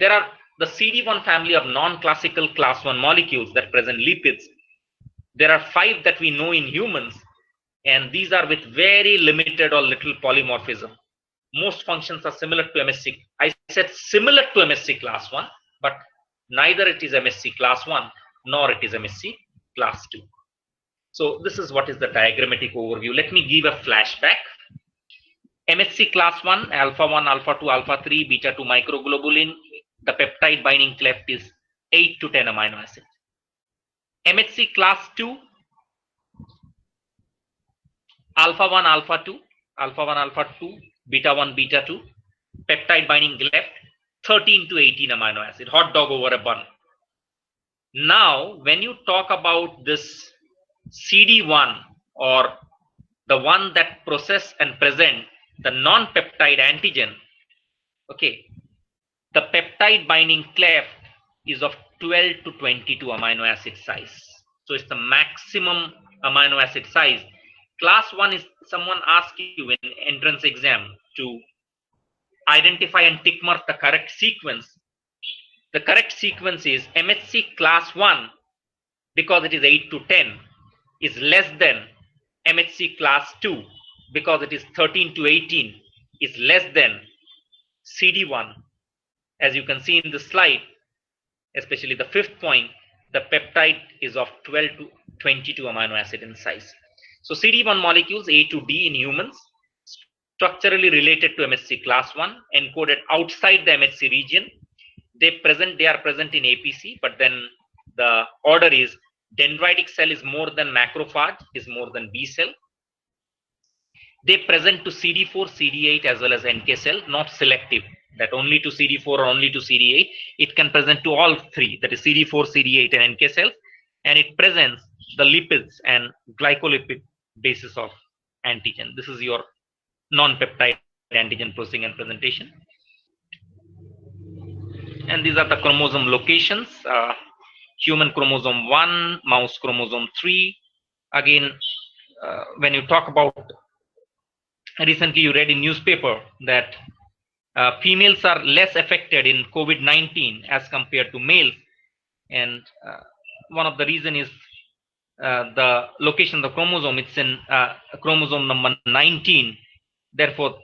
There are the CD1 family of non-classical class 1 molecules that present lipids. There are 5 that we know in humans, and these are with very limited or little polymorphism. Most functions are similar to MSC. I said similar to MSC class 1, but neither it is MSC class 1 nor it is MSC class 2. So this is what is the diagrammatic overview. Let me give a flashback. MSC class 1, alpha 1, alpha 2, alpha 3, beta 2 microglobulin. The peptide binding cleft is 8 to 10 amino acids. MHC class 2, alpha 1, alpha 2, alpha 1, alpha 2, beta 1, beta 2, peptide binding cleft 13 to 18 amino acid, hot dog over a bun. Now, when you talk about this CD1, or the one that process and present the non-peptide antigen, okay, the peptide binding cleft is of 12 to 22 amino acid size. So it's the maximum amino acid size. Class 1 is someone asks you in entrance exam to identify and tick mark the correct sequence. The correct sequence is MHC class 1, because it is 8 to 10, is less than MHC class 2, because it is 13 to 18, is less than CD1. As you can see in the slide, especially the 5th point, the peptide is of 12 to 22 amino acid in size. So CD1 molecules A to D in humans, structurally related to MHC class 1, encoded outside the MHC region. They are present in APC, but then the order is dendritic cell is more than macrophage, is more than B cell. They present to CD4, CD8 as well as NK cell, not selective, that only to CD4 or only to CD8. It can present to all 3, that is CD4, CD8 and NK cells, and it presents the lipids and glycolipid basis of antigen. This is your non-peptide antigen processing and presentation. And these are the chromosome locations. Human chromosome 1, mouse chromosome 3. Again, when you talk about, recently you read in newspaper that females are less affected in COVID-19 as compared to males. And one of the reason is the location of the chromosome. It's in chromosome number 19. Therefore,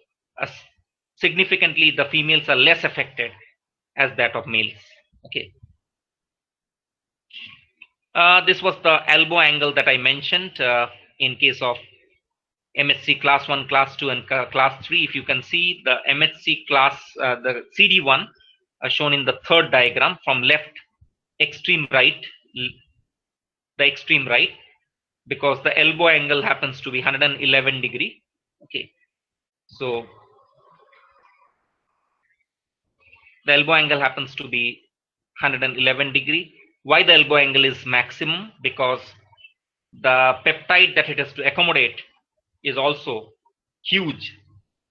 significantly the females are less affected as that of males. Okay. This was the elbow angle that I mentioned in case of MHC class 1, class 2 and class 3. If you can see the MHC class, the CD1 shown in the 3rd diagram from left extreme right, the extreme right, because the elbow angle happens to be 111 degree. Okay. So the elbow angle happens to be 111 degree. Why the elbow angle is maximum? Because the peptide that it has to accommodate is also huge,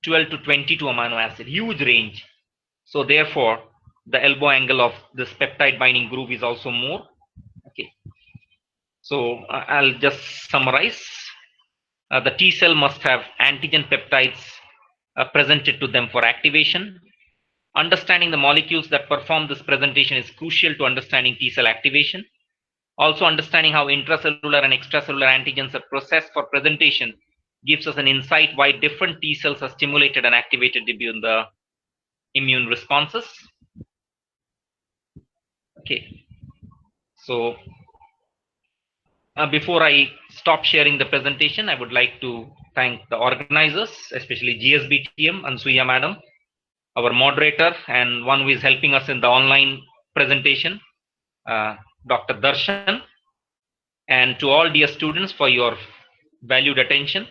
12 to 22 amino acid, huge range. So therefore, the elbow angle of this peptide binding groove is also more. Okay. So I'll just summarize. The T cell must have antigen peptides presented to them for activation. Understanding the molecules that perform this presentation is crucial to understanding T cell activation. Also, understanding how intracellular and extracellular antigens are processed for presentation gives us an insight why different T cells are stimulated and activated during the immune responses. Okay. So before I stop sharing the presentation, I would like to thank the organizers, especially GSBTM, Ansuya Madam, our moderator, and one who is helping us in the online presentation, Dr. Darshan, and to all dear students for your valued attention.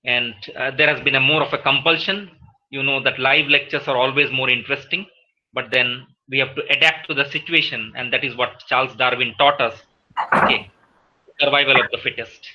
And there has been more of a compulsion. You know that live lectures are always more interesting, but then we have to adapt to the situation, and that is what Charles Darwin taught us. Okay, survival of the fittest.